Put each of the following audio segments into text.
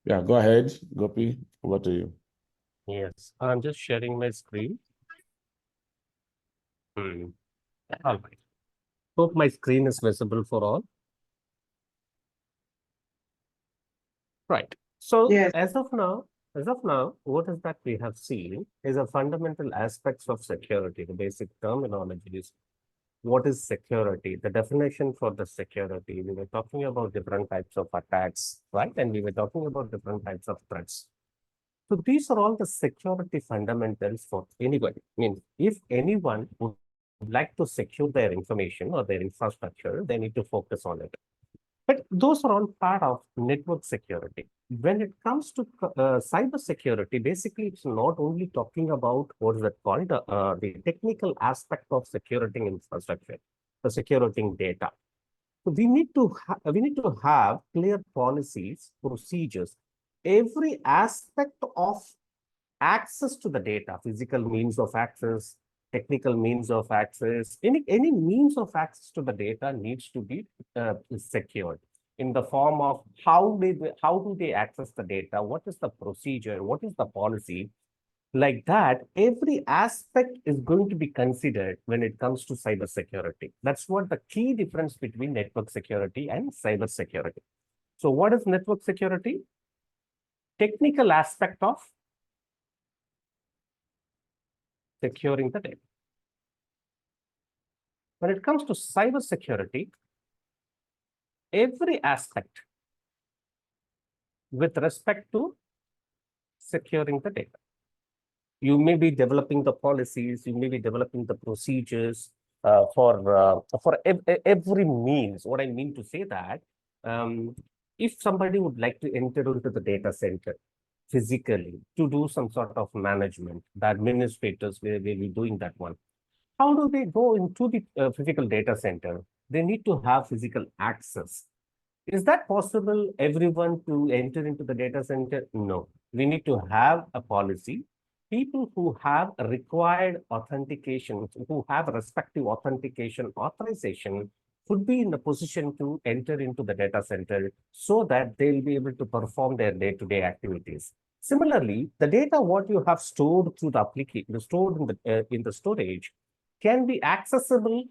Yeah, go ahead, Gopi. Over to you. Yes, I'm just sharing my screen. All right. Hope my screen is visible for all. Right. So Yes. as of now, what is that we have seen is a fundamental aspects of security, the basic terminologies. What is security? The definition for the security. We were talking about different types of attacks, right? And we were talking about different types of threats. So these are all the security fundamentals for anybody. I mean, if anyone would like to secure their information or their infrastructure, they need to focus on it. But those are all part of network security. When it comes to cyber security, basically, it's not only talking about what is that called the technical aspect of securing infrastructure, the securing data. So we need to have clear policies, procedures. Every aspect of access to the data, physical means of access, technical means of access, any means of access to the data needs to be secured in the form of how do they access the data, what is the procedure, what is the policy. Like that, every aspect is going to be considered when it comes to cyber security. That's what the key difference between network security and cyber security. So what is network security? Technical aspect of securing the data. When it comes to cyber security, every aspect with respect to securing the data. You may be developing the policies, you may be developing the procedures for every means. What I mean to say that, if somebody would like to enter into the data center physically to do some sort of management, the administrators will be doing that one. How do they go into the physical data center? They need to have physical access. Is that possible, everyone to enter into the data center? No. We need to have a policy. People who have required authentication, who have respective authentication authorization, should be in a position to enter into the data center so that they'll be able to perform their day-to-day activities. Similarly, the data what you have stored through the application, stored in the storage, can be accessible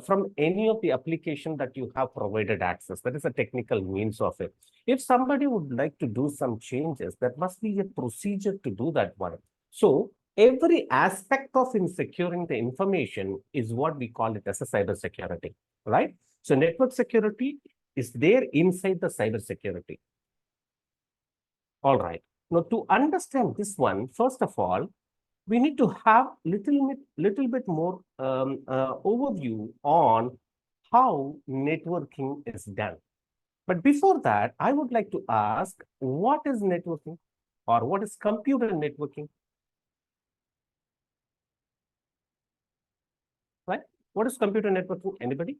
from any of the application that you have provided access. That is a technical means of it. If somebody would like to do some changes, there must be a procedure to do that one. So every aspect of in securing the information is what we call it as a cyber security, right? So network security is there inside the cyber security. All right. Now to understand this one, first of all, we need to have little bit more overview on how networking is done. But before that, I would like to ask, what is networking or what is computer networking? Right? What is computer networking? Anybody?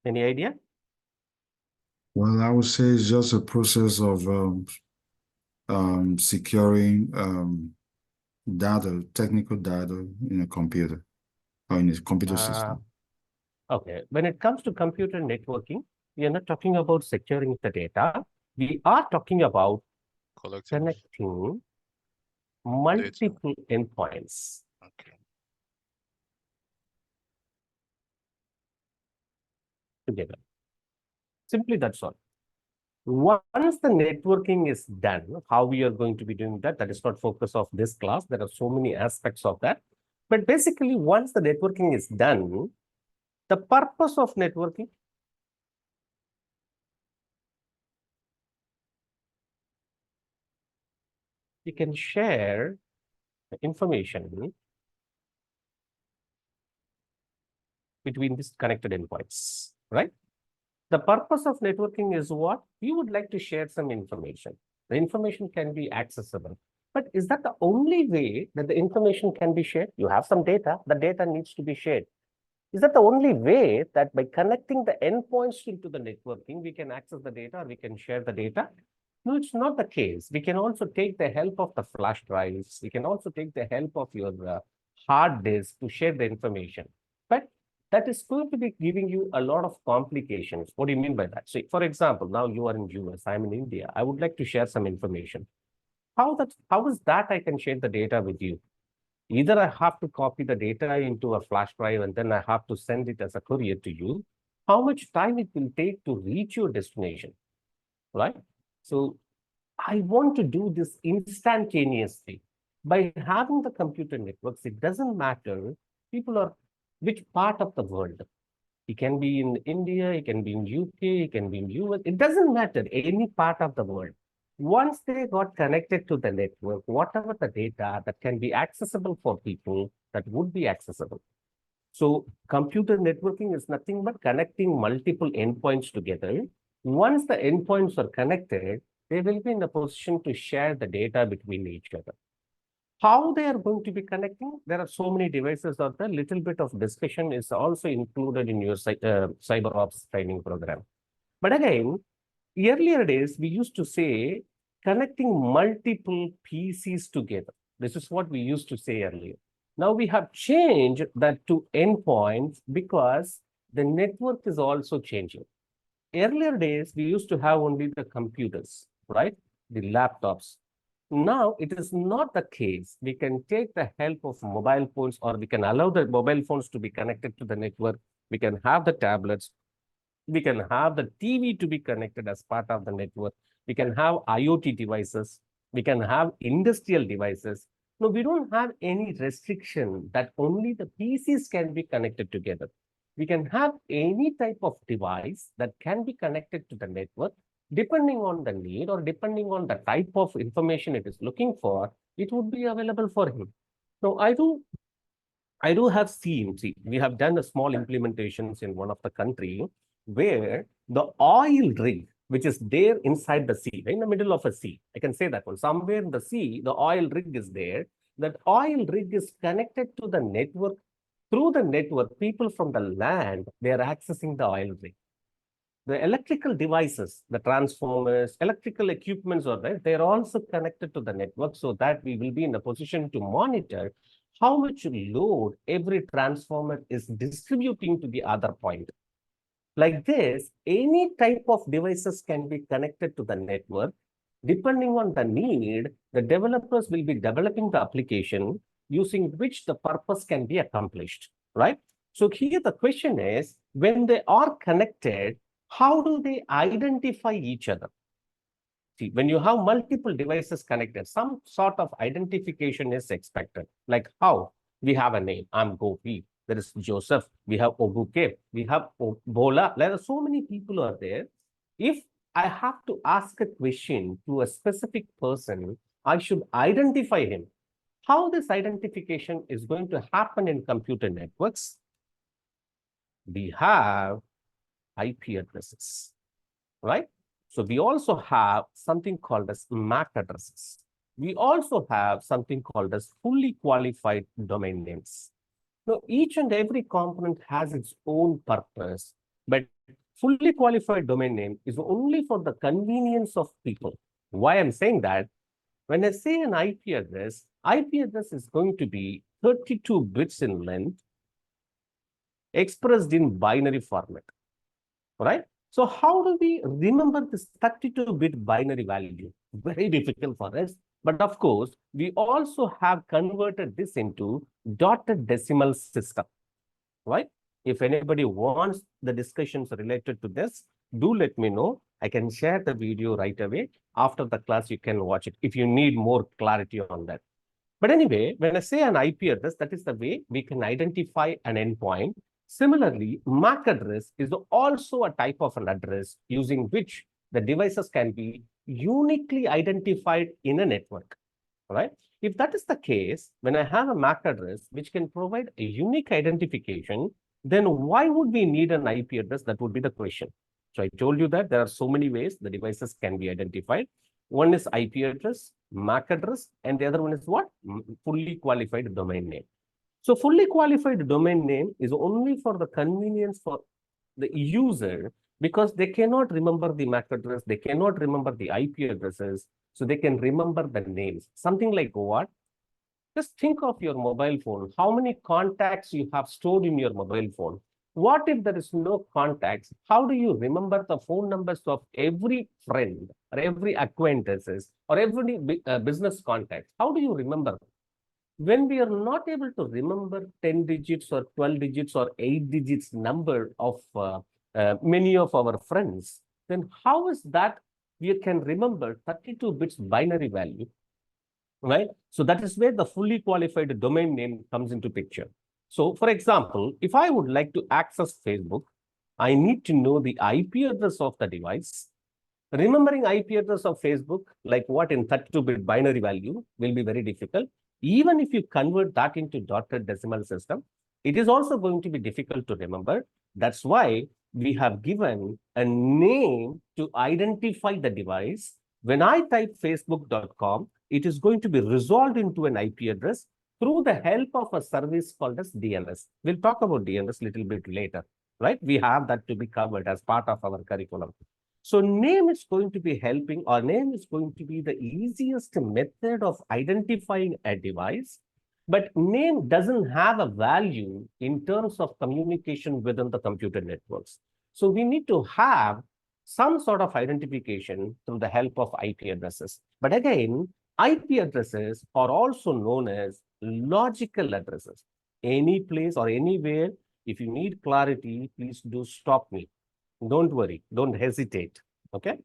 Any idea? Well, I would say it's just a process of securing data, technical data in a computer or in a computer system. Okay. When it comes to computer networking, we are not talking about securing the data. We are talking about connecting multiple endpoints. Okay. Together. Simply that's all. Once the networking is done, how we are going to be doing that, that is not focus of this class. There are so many aspects of that. But basically, once the networking is done, the purpose of networking, you can share information between these connected endpoints, right? The purpose of networking is what? You would like to share some information. The information can be accessible. But is that the only way that the information can be shared? You have some data, the data needs to be shared. Is that the only way that by connecting the endpoints into the networking, we can access the data or we can share the data? No, it's not the case. We can also take the help of the flash drives. We can also take the help of your hard disk to share the information. But that is going to be giving you a lot of complications. What do you mean by that? So, for example, now you are in US, I'm in India. I would like to share some information. How is that I can share the data with you? Either I have to copy the data into a flash drive and then I have to send it as a courier to you. How much time it will take to reach your destination, right? So I want to do this instantaneously. By having the computer networks, it doesn't matter people are which part of the world. It can be in India, it can be in UK, it can be in US. It doesn't matter, any part of the world. Once they got connected to the network, whatever the data that can be accessible for people, that would be accessible. So computer networking is nothing but connecting multiple endpoints together. Once the endpoints are connected, they will be in a position to share the data between each other. How they are going to be connecting? There are so many devices out there. Little bit of discussion is also included in your cyber ops training program. But again, earlier days, we used to say connecting multiple PCs together. This is what we used to say earlier. Now we have changed that to endpoints because the network is also changing. Earlier days, we used to have only the computers, right? The laptops. Now it is not the case. We can take the help of mobile phones, or we can allow the mobile phones to be connected to the network. We can have the tablets. We can have the TV to be connected as part of the network. We can have IoT devices. We can have industrial devices. No, we don't have any restriction that only the PCs can be connected together. We can have any type of device that can be connected to the network. Depending on the need or depending on the type of information it is looking for, it would be available for him. So I do have seen, we have done a small implementations in one of the country where the oil rig, which is there inside the sea, in the middle of a sea, I can say that one, somewhere in the sea, the oil rig is there. That oil rig is connected to the network. Through the network, people from the land, they are accessing the oil rig. The electrical devices, the transformers, electrical equipments are there. They're also connected to the network so that we will be in a position to monitor how much load every transformer is distributing to the other point. Like this, any type of devices can be connected to the network. Depending on the need, the developers will be developing the application using which the purpose can be accomplished, right? So here the question is, when they are connected, how do they identify each other? See, when you have multiple devices connected, some sort of identification is expected. Like how? We have a name, I'm Gopi. There is Joseph, we have Obuke, we have Bola. There are so many people are there. If I have to ask a question to a specific person, I should identify him. How this identification is going to happen in computer networks? We have IP addresses, right? So we also have something called as MAC addresses. We also have something called as fully qualified domain names. Now, each and every component has its own purpose, but fully qualified domain name is only for the convenience of people. Why I'm saying that? When I say an IP address is going to be 32 bits in length, expressed in binary format, right? So how do we remember this 32-bit binary value? Very difficult for us. But of course, we also have converted this into dotted decimal system, right? If anybody wants the discussions related to this, do let me know. I can share the video right away. After the class, you can watch it if you need more clarity on that. But anyway, when I say an IP address, that is the way we can identify an endpoint. Similarly, MAC address is also a type of an address using which the devices can be uniquely identified in a network, right? If that is the case, when I have a MAC address which can provide a unique identification, then why would we need an IP address? That would be the question. So I told you that there are so many ways the devices can be identified. One is IP address, MAC address, and the other one is what? Fully qualified domain name. So fully qualified domain name is only for the convenience for the user because they cannot remember the MAC address, they cannot remember the IP addresses, so they can remember the names. Something like what? Just think of your mobile phone. How many contacts you have stored in your mobile phone? What if there is no contacts? How do you remember the phone numbers of every friend or every acquaintances or every business contact? How do you remember? When we are not able to remember 10 digits or 12 digits or 8 digits number of many of our friends, then how is that we can remember 32 bits binary value, right? So that is where the fully qualified domain name comes into picture. So for example, if I would like to access Facebook, I need to know the IP address of the device. Remembering IP address of Facebook, like what in 32-bit binary value, will be very difficult. Even if you convert that into dotted decimal system, it is also going to be difficult to remember. That's why we have given a name to identify the device. When I type facebook.com, it is going to be resolved into an IP address through the help of a service called as DNS. We'll talk about DNS a little bit later, right? We have that to be covered as part of our curriculum. So name is going to be helping, or name is going to be the easiest method of identifying a device, but name doesn't have a value in terms of communication within the computer networks. So we need to have some sort of identification through the help of IP addresses. But again, IP addresses are also known as logical addresses. Any place or anywhere, if you need clarity, please do stop me. Don't worry, don't hesitate, okay?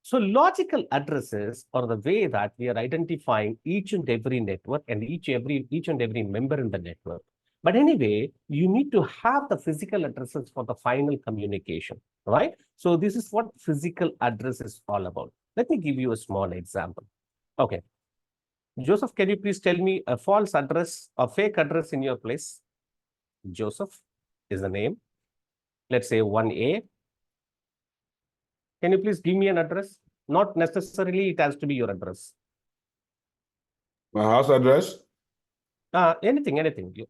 So logical addresses are the way that we are identifying each and every network and each and every member in the network. But anyway, you need to have the physical addresses for the final communication, right? So this is what physical address is all about. Let me give you a small example. Okay. Joseph, can you please tell me a false address, a fake address in your place? Joseph is the name. Let's say 1A. Can you please give me an address? Not necessarily it has to be your address. My house address? Anything,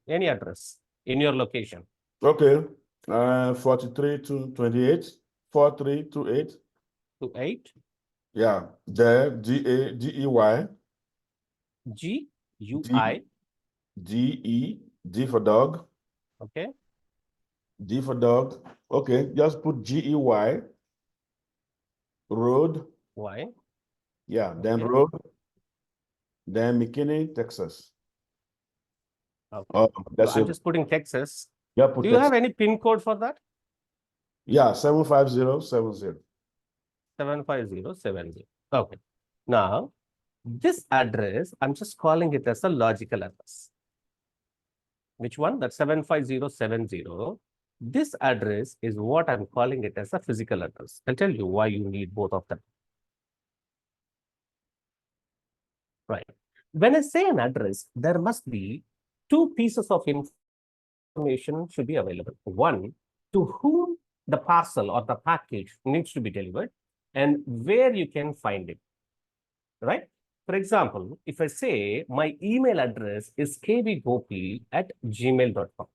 any address in your location. Okay. 43 to 28. 4328. 28. Yeah. There, G-A-G-E-Y. G-U-I. G-E, D for dog. Okay. D for dog. Okay, just put G-E-Y. Road. Y. Yeah, then Okay. road. Then McKinney, Texas. Okay. Oh, So that's I'm it. just putting Texas. Yeah, put Do you Texas. have any PIN code for that? Yeah, 75070. 75070. Okay. Now, this address, I'm just calling it as a logical address. Which one? That 75070. This address is what I'm calling it as a physical address. I'll tell you why you need both of them. Right. When I say an address, there must be two pieces of information should be available. One, to whom the parcel or the package needs to be delivered and where you can find it. Right? For example, if I say my email address is kvgopi@gmail.com.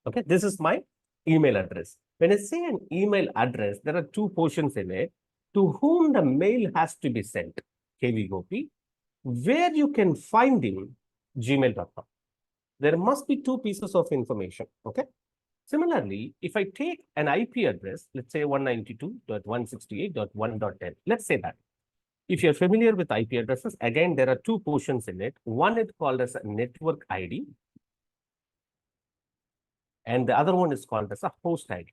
Okay, this is my email address. When I say an email address, there are two portions in it. To whom the mail has to be sent, kvgopi, where you can find him, gmail.com. There must be two pieces of information, okay? Similarly, if I take an IP address, let's say 192.168.1.10, let's say that. If you're familiar with IP addresses, again, there are two portions in it. One is called as a network ID, and the other one is called as a host ID.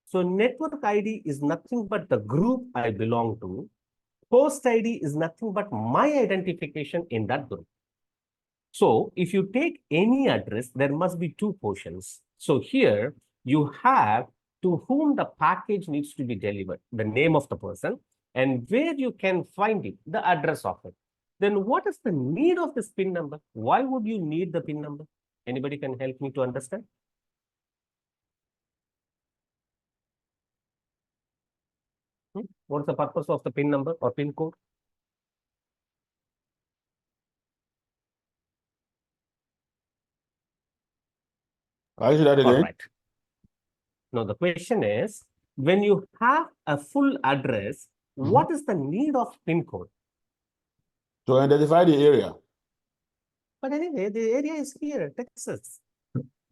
So network ID is nothing but the group I belong to. Host ID is nothing but my identification in that group. So if you take any address, there must be two portions. So here you have to whom the package needs to be delivered, the name of the person, and where you can find it, the address of it. Then what is the need of this PIN number? Why would you need the PIN number? Anybody can help me to understand? What's the purpose of the PIN number or PIN code? I see that All again. right. Now the question is, when you have a full address, what is the need of PIN code? To identify the area. But anyway, the area is here, Texas.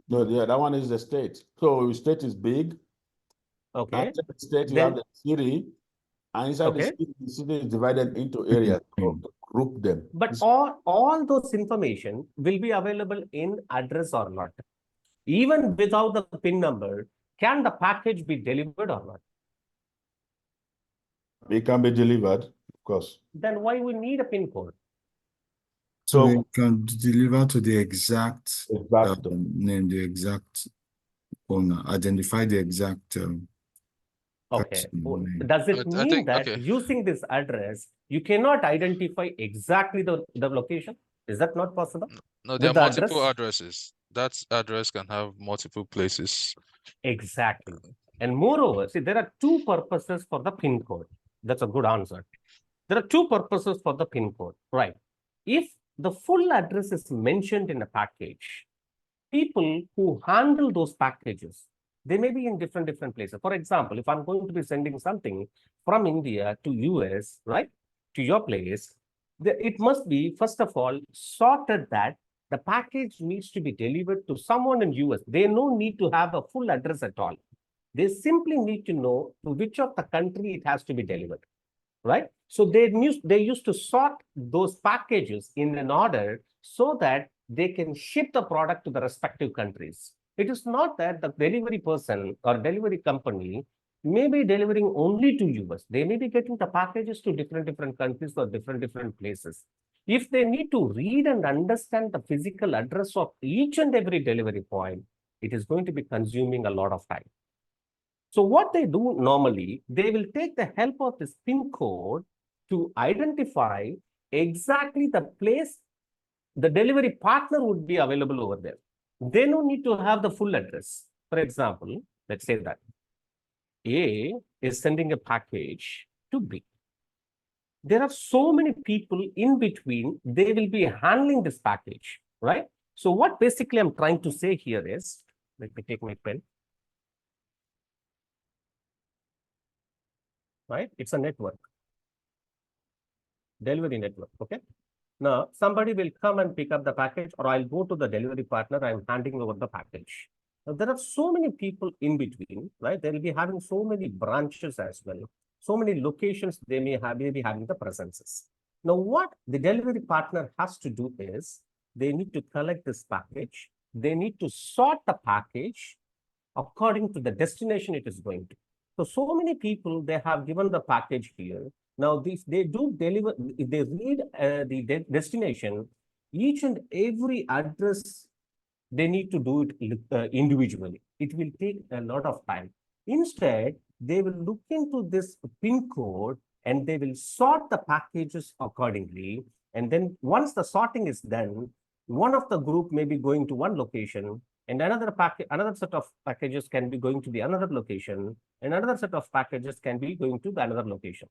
No, yeah, that one is the state. So state is big. Okay. Inside the state, you Then- have the city. And inside Okay. the city is divided into areas. So group them. But all those information will be available in address or not. Even without the PIN number, can the package be delivered or not? It can be delivered, of course. Then why we need a PIN code? So So you can deliver to the exact exact name, the exact owner, identify the exact Okay. person name. Does it I mean think that okay. using this address, you cannot identify exactly the location? Is that not possible? No, there are With the multiple address? addresses. That address can have multiple places. Exactly. And moreover, see, there are two purposes for the PIN code. That's a good answer. There are two purposes for the PIN code, right? If the full address is mentioned in a package, people who handle those packages, they may be in different places. For example, if I'm going to be sending something from India to US, right, to your place, it must be, first of all, sorted that the package needs to be delivered to someone in US. They no need to have a full address at all. They simply need to know to which of the country it has to be delivered, right? So they used to sort those packages in an order so that they can ship the product to the respective countries. It is not that the delivery person or delivery company may be delivering only to US. They may be getting the packages to different countries or different places. If they need to read and understand the physical address of each and every delivery point, it is going to be consuming a lot of time. So what they do normally, they will take the help of this PIN code to identify exactly the place the delivery partner would be available over there. They don't need to have the full address. For example, let's say that A is sending a package to B. There are so many people in between, they will be handling this package, right? So what basically I'm trying to say here is, let me take my pen. Right? It's a network, delivery network, okay? Now, somebody will come and pick up the package, or I'll go to the delivery partner, I'm handing over the package. Now, there are so many people in between, right? They'll be having so many branches as well. So many locations they may be having the presences. Now, what the delivery partner has to do is, they need to collect this package. They need to sort the package according to the destination it is going to. So many people, they have given the package here. Now, they do deliver, if they read the destination, each and every address, they need to do it individually. It will take a lot of time. Instead, they will look into this PIN code and they will sort the packages accordingly. And then once the sorting is done, one of the group may be going to one location, and another set of packages can be going to the another location, and another set of packages can be going to the another location.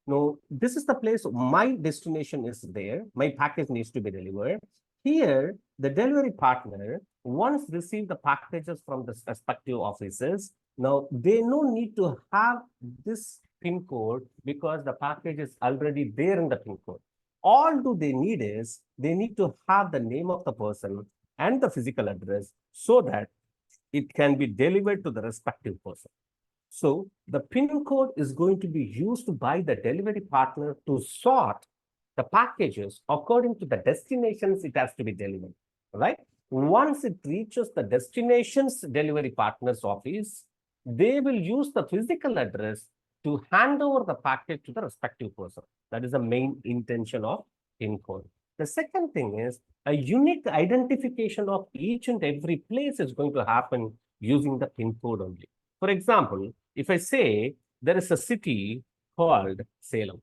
Now, this is the place my destination is there. My package needs to be delivered. Here, the delivery partner once received the packages from the respective offices. Now, they no need to have this PIN code because the package is already there in the PIN code. All do they need is they need to have the name of the person and the physical address so that it can be delivered to the respective person. So the PIN code is going to be used by the delivery partner to sort the packages according to the destinations it has to be delivered, right? Once it reaches the destination's delivery partner's office, they will use the physical address to hand over the package to the respective person. That is the main intention of PIN code. The second thing is a unique identification of each and every place is going to happen using the PIN code only. For example, if I say there is a city called Salem,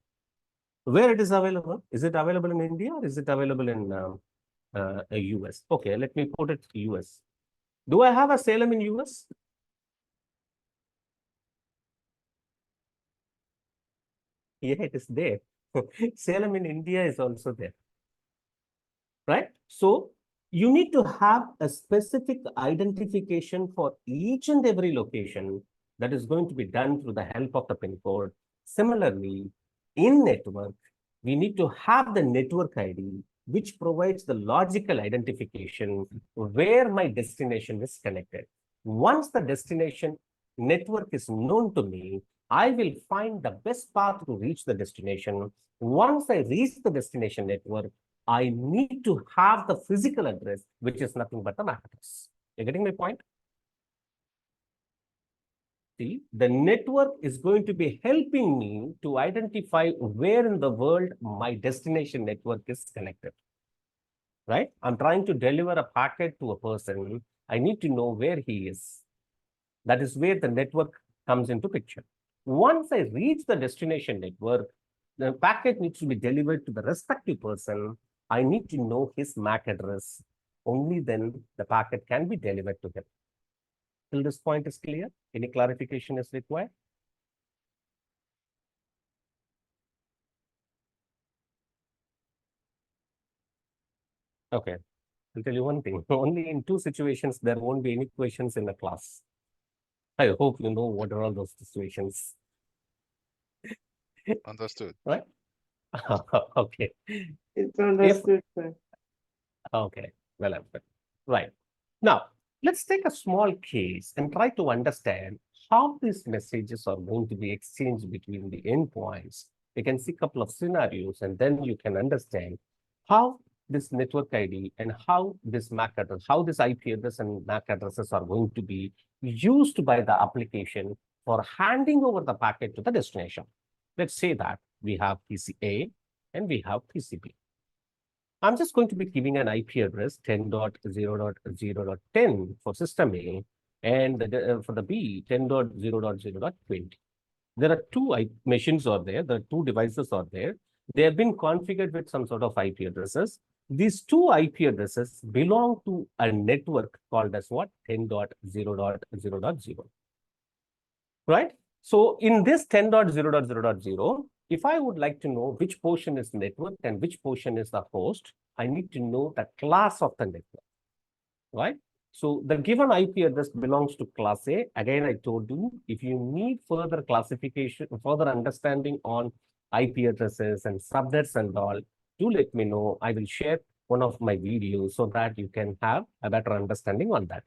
where it is available? Is it available in India or is it available in US? Okay, let me put it US. Do I have a Salem in US? Yeah, it is there. Salem in India is also there, right? So you need to have a specific identification for each and every location that is going to be done through the help of the PIN code. Similarly, in network, we need to have the network ID which provides the logical identification where my destination is connected. Once the destination network is known to me, I will find the best path to reach the destination. Once I reach the destination network, I need to have the physical address, which is nothing but the MAC address. You're getting my point? See, the network is going to be helping me to identify where in the world my destination network is connected. Right? I'm trying to deliver a packet to a person. I need to know where he is. That is where the network comes into picture. Once I reach the destination network, the packet needs to be delivered to the respective person. I need to know his MAC address. Only then the packet can be delivered to him. Till this point is clear? Any clarification is required? Okay, I'll tell you one thing. Only in 2 situations, there won't be any questions in the class. I hope you know what are all those situations. Understood. Right? Okay. It's understood, sir. Okay, well understood. Right. Now, let's take a small case and try to understand how these messages are going to be exchanged between the endpoints. You can see a couple of scenarios, and then you can understand how this network ID and how this MAC address, how this IP address and MAC addresses are going to be used by the application for handing over the packet to the destination. Let's say that we have PCA and we have PCB. I'm just going to be giving an IP address 10.0.0.10 for system A and for the B 10.0.0.20. There are 2 machines are there. There are 2 devices are there. They have been configured with some sort of IP addresses. These 2 IP addresses belong to a network called as what? 10.0.0.0. Right? So in this 10.0.0.0, if I would like to know which portion is network and which portion is the host, I need to know the class of the network, right? So the given IP address belongs to class A. Again, I told you, if you need further classification, further understanding on IP addresses and subnets and all, do let me know. I will share one of my videos so that you can have a better understanding on that.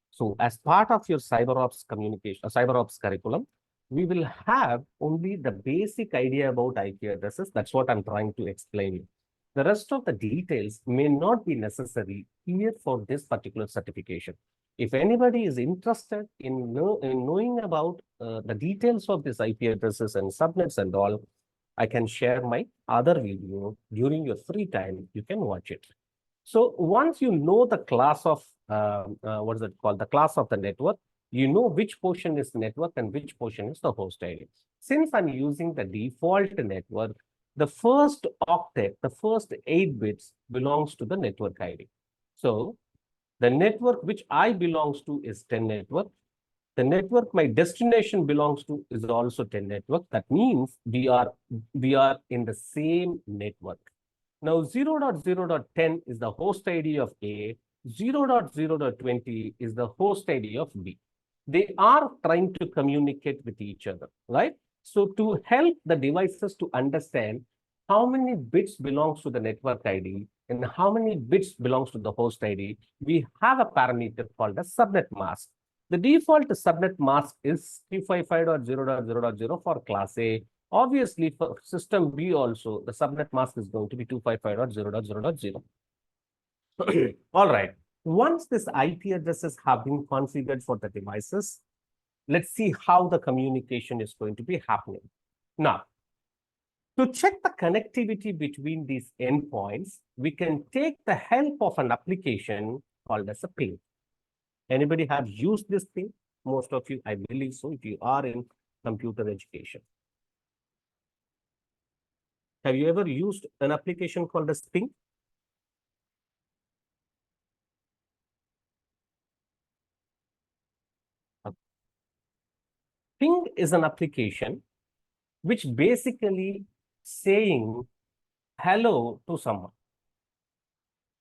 So as part of your CyberOps communication, CyberOps curriculum, we will have only the basic idea about IP addresses. That's what I'm trying to explain. The rest of the details may not be necessary here for this particular certification. If anybody is interested in knowing about the details of this IP addresses and subnets and all, I can share my other video during your free time. You can watch it. So once you know the class of, what is it called? The class of the network, you know which portion is network and which portion is the host ID. Since I'm using the default network, the first octet, the first 8 bits belongs to the network ID. So the network which I belongs to is 10 network. The network my destination belongs to is also 10 network. That means we are in the same network. Now 0.0.10 is the host ID of A, 0.0.20 is the host ID of B. They are trying to communicate with each other, right? So to help the devices to understand how many bits belongs to the network ID and how many bits belongs to the host ID, we have a parameter called a subnet mask. The default subnet mask is 255.0.0.0 for class A. Obviously, for system B also, the subnet mask is going to be 255.0.0.0. All right. Once this IP addresses have been configured for the devices, let's see how the communication is going to be happening. Now, to check the connectivity between these endpoints, we can take the help of an application called as a ping. Anybody have used this ping? Most of you, I believe so, if you are in computer education. Have you ever used an application called as ping? Ping is an application which basically saying hello to someone,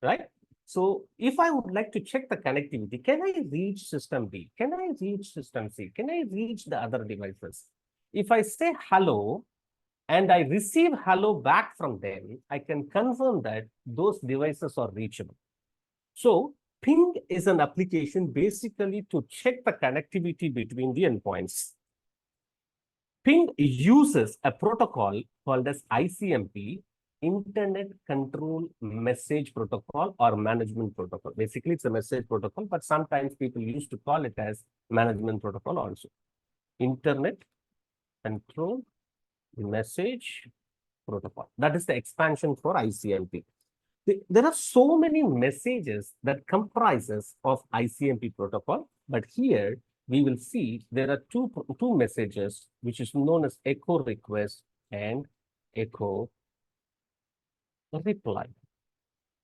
right? So if I would like to check the connectivity, can I reach system B? Can I reach system C? Can I reach the other devices? If I say hello, and I receive hello back from them, I can confirm that those devices are reachable. So ping is an application basically to check the connectivity between the endpoints. Ping uses a protocol called as ICMP, Internet Control Message Protocol or Management Protocol. Basically, it's a message protocol, but sometimes people used to call it as Management Protocol also. Internet Control Message Protocol. That is the expansion for ICMP. There are so many messages that comprises of ICMP protocol, but here we will see there are two messages which is known as echo request and echo reply.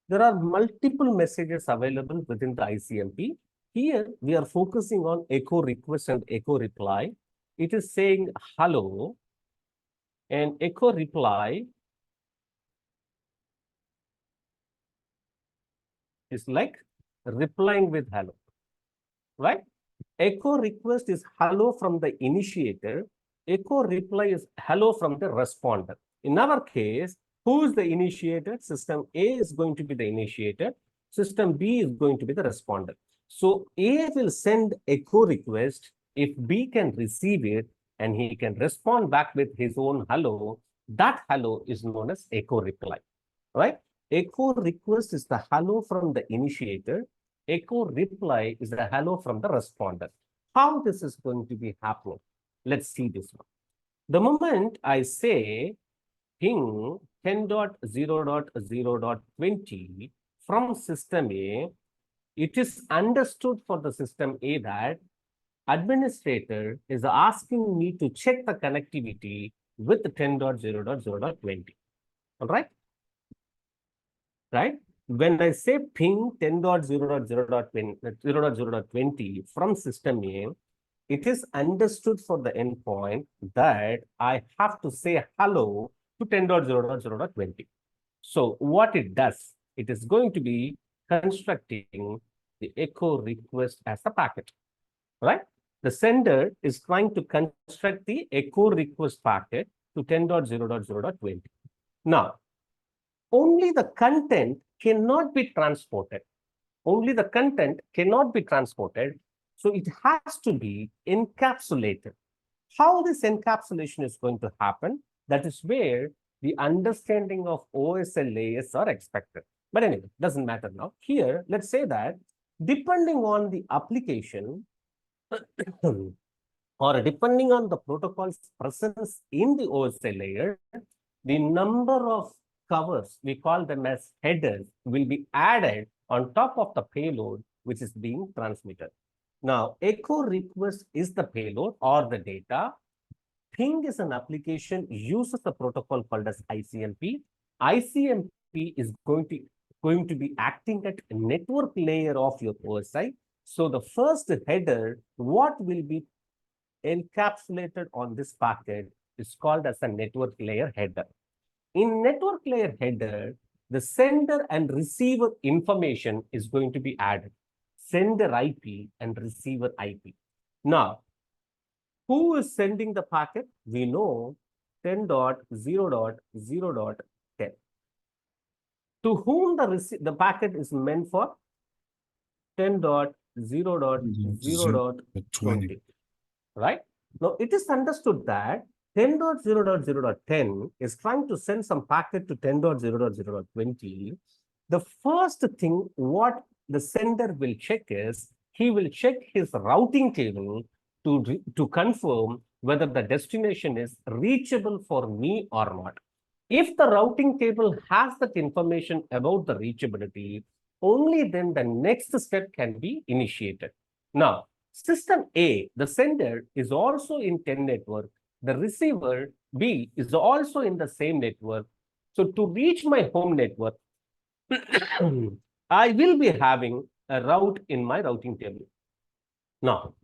There are multiple messages available within the ICMP. Here we are focusing on echo request and echo reply. It is saying hello, and echo reply is like replying with hello, right? Echo request is hello from the initiator. Echo reply is hello from the responder. In our case, who is the initiator? System A is going to be the initiator. System B is going to be the responder. So A will send echo request. If B can receive it and he can respond back with his own hello, that hello is known as echo reply, right? Echo request is the hello from the initiator. Echo reply is the hello from the responder. How this is going to be happening? Let's see this one. The moment I say ping 10.0.0.20 from system A, it is understood for the system A that administrator is asking me to check the connectivity with 10.0.0.20. All right? Right? When I say ping 10.0.0.20 from system A, it is understood for the endpoint that I have to say hello to 10.0.0.20. So what it does, it is going to be constructing the echo request as a packet, right? The sender is trying to construct the echo request packet to 10.0.0.20. Now, only the content cannot be transported. Only the content cannot be transported. So it has to be encapsulated. How this encapsulation is going to happen, that is where the understanding of OSL layers are expected. But anyway, doesn't matter now. Here, let's say that depending on the application or depending on the protocol's presence in the OSL layer, the number of covers, we call them as headers, will be added on top of the payload which is being transmitted. Now, echo request is the payload or the data. Ping is an application, uses the protocol called as ICMP. ICMP is going to be acting at a network layer of your OSI. So the first header, what will be encapsulated on this packet is called as a network layer header. In network layer header, the sender and receiver information is going to be added. Sender IP and receiver IP. Now, who is sending the packet? We know 10.0.0.10. To whom the packet is meant for? 10.0.0.20. Right? Now, it is understood that 10.0.0.10 is trying to send some packet to 10.0.0.20. The first thing what the sender will check is, he will check his routing table to confirm whether the destination is reachable for me or not. If the routing table has that information about the reachability, only then the next step can be initiated. Now, system A, the sender, is also in 10 network. The receiver B is also in the same network. So to reach my home network, I will be having a route in my routing table. Now,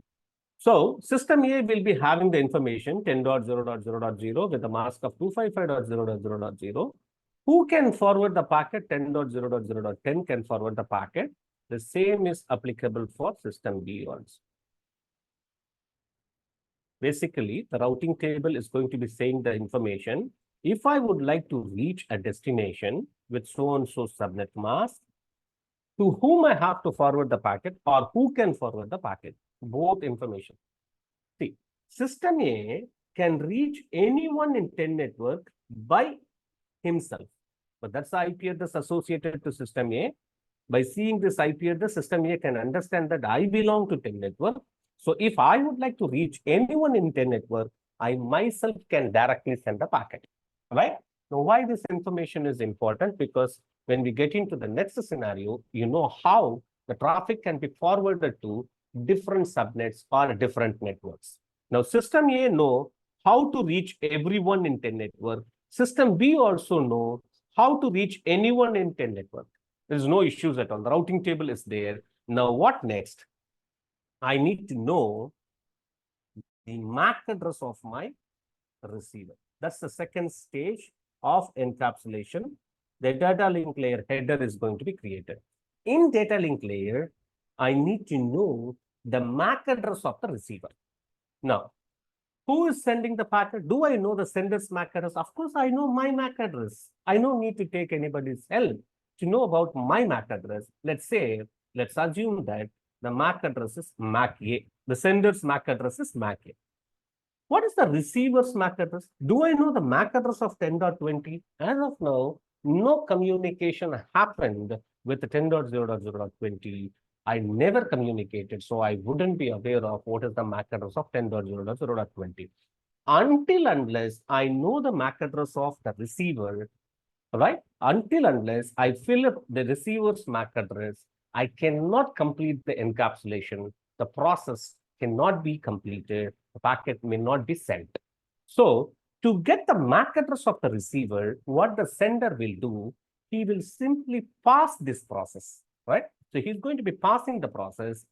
so system A will be having the information 10.0.0.0 with a mask of 255.0.0.0. Who can forward the packet? 10.0.0.10 can forward the packet. The same is applicable for system B also. Basically, the routing table is going to be saying the information if I would like to reach a destination with so and so subnet mask, to whom I have to forward the packet or who can forward the packet, both information. See, system A can reach anyone in 10 network by himself, but that's the IP address associated to system A. By seeing this IP address, system A can understand that I belong to 10 network. So if I would like to reach anyone in 10 network, I myself can directly send the packet, right? Now, why this information is important? Because when we get into the next scenario, you know how the traffic can be forwarded to different subnets or different networks. Now, system A know how to reach everyone in 10 network. System B also know how to reach anyone in 10 network. There's no issues at all. The routing table is there. Now, what next? I need to know the MAC address of my receiver. That's the second stage of encapsulation. The data link layer header is going to be created. In data link layer, I need to know the MAC address of the receiver. Now, who is sending the packet? Do I know the sender's MAC address? Of course, I know my MAC address. I don't need to take anybody's help to know about my MAC address. Let's assume that the MAC address is MAC A. The sender's MAC address is MAC A. What is the receiver's MAC address? Do I know the MAC address of 10.20? As of now, no communication happened with 10.0.0.20. I never communicated, so I wouldn't be aware of what is the MAC address of 10.0.0.20. Until unless I know the MAC address of the receiver, right? Until unless I fill up the receiver's MAC address, I cannot complete the encapsulation. The process cannot be completed. The packet may not be sent. So to get the MAC address of the receiver, what the sender will do, he will simply pass this process, right? So he's going to be passing the process.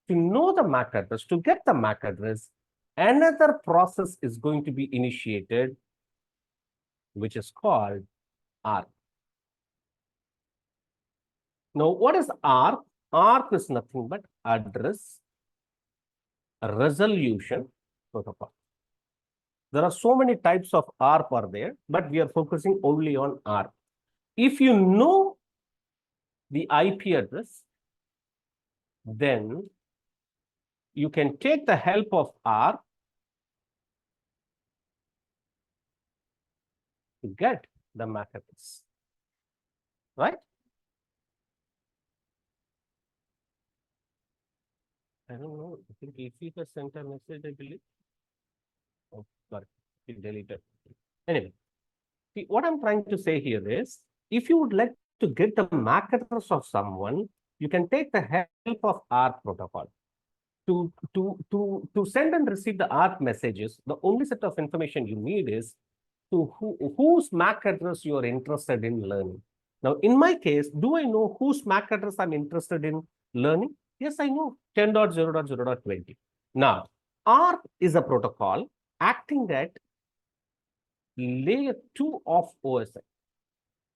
To know the MAC address, to get the MAC address, another process is going to be initiated, which is called ARP. Now, what is ARP? ARP is nothing but address resolution protocol. There are so many types of ARP are there, but we are focusing only on ARP. If you know the IP address, then you can take the help of ARP to get the MAC address, right? I don't know. I think if has sent a message, I believe. Oh, sorry, it deleted. Anyway, see, what I'm trying to say here is, if you would like to get the MAC address of someone, you can take the help of ARP protocol. To send and receive the ARP messages, the only set of information you need is to whose MAC address you are interested in learning. Now, in my case, do I know whose MAC address I'm interested in learning? Yes, I know 10.0.0.20. Now, ARP is a protocol acting at layer 2 of OSI,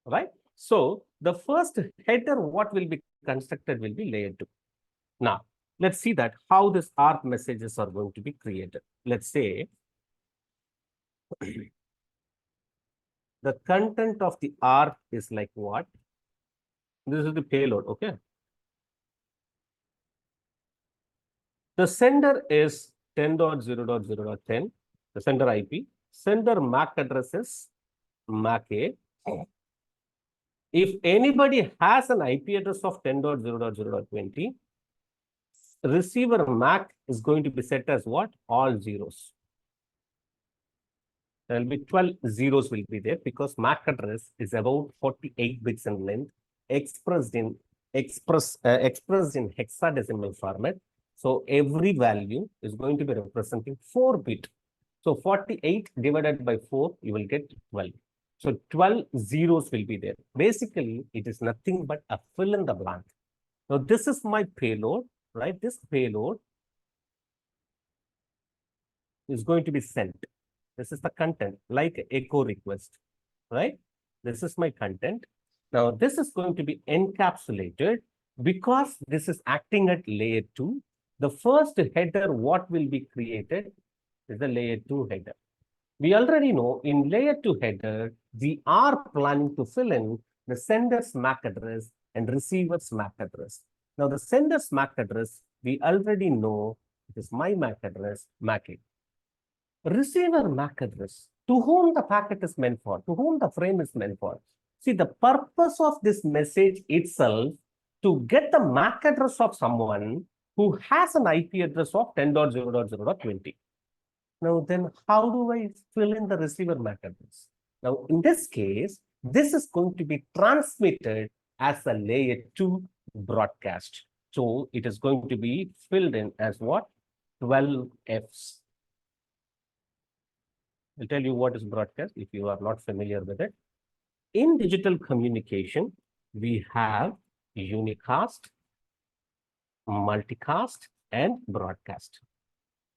right? So the first header, what will be constructed will be layer 2. Now, let's see that how this ARP messages are going to be created. Let's say the content of the ARP is like what? This is the payload, okay? The sender is 10.0.0.10, the sender IP. Sender MAC address is MAC A. If anybody has an IP address of 10.0.0.20, receiver MAC is going to be set as what? All zeros. There will be 12 zeros will be there because MAC address is about 48 bits in length, expressed in hexadecimal format. So every value is going to be representing 4 bit. So 48 divided by 4, you will get 12. So 12 zeros will be there. Basically, it is nothing but a fill in the blank. Now, this is my payload, right? This payload is going to be sent. This is the content, like echo request, right? This is my content. Now, this is going to be encapsulated because this is acting at layer 2. The first header, what will be created is the layer 2 header. We already know in layer 2 header, we are planning to fill in the sender's MAC address and receiver's MAC address. Now, the sender's MAC address, we already know it is my MAC address, MAC. Receiver MAC address, to whom the packet is meant for, to whom the frame is meant for. See, the purpose of this message itself to get the MAC address of someone who has an IP address of 10.0.0.20. Now, then how do I fill in the receiver MAC address? Now, in this case, this is going to be transmitted as a layer 2 broadcast. So it is going to be filled in as what? 12 Fs. I'll tell you what is broadcast if you are not familiar with it. In digital communication, we have unicast, multicast, and broadcast.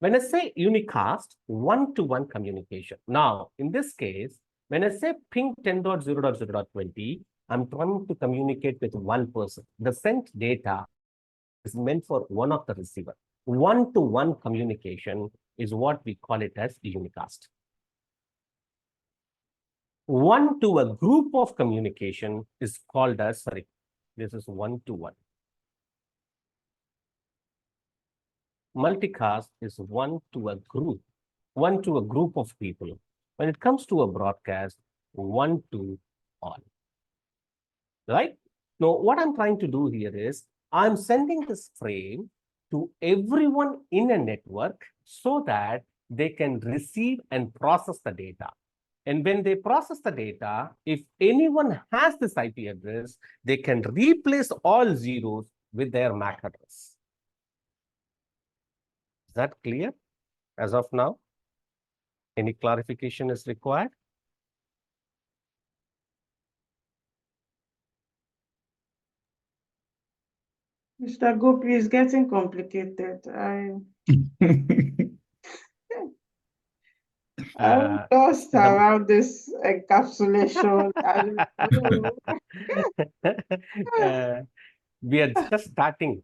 When I say unicast, one-to-one communication. Now, in this case, when I say ping 10.0.0.20, I'm trying to communicate with one person. The sent data is meant for one of the receiver. One-to-one communication is what we call it as unicast. One to a group of communication is called as, sorry, this is one-to-one. Multicast is one to a group of people. When it comes to a broadcast, one to all. Right? Now, what I'm trying to do here is I'm sending this frame to everyone in a network so that they can receive and process the data. And when they process the data, if anyone has this IP address, they can replace all zeros with their MAC address. Is that clear as of now? Any clarification is required? Mr. Gopi is getting complicated. I'm lost around this encapsulation. I don't know. We are just starting.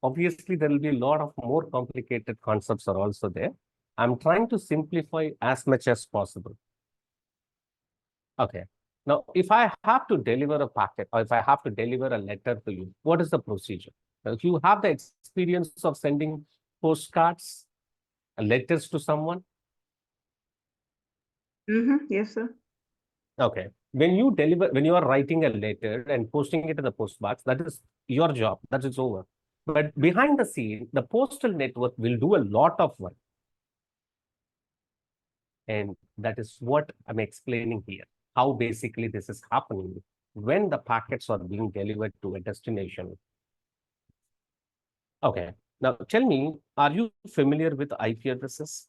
Obviously, there will be a lot of more complicated concepts are also there. I'm trying to simplify as much as possible. Okay. Now, if I have to deliver a packet or if I have to deliver a letter to you, what is the procedure? Now, if you have the experience of sending postcards, letters to someone. Yes, sir. Okay. When you are writing a letter and posting it to the postbox, that is your job. That is over. But behind the scene, the postal network will do a lot of work. And that is what I'm explaining here, how basically this is happening when the packets are being delivered to a destination. Okay. Now, tell me, are you familiar with IP addresses?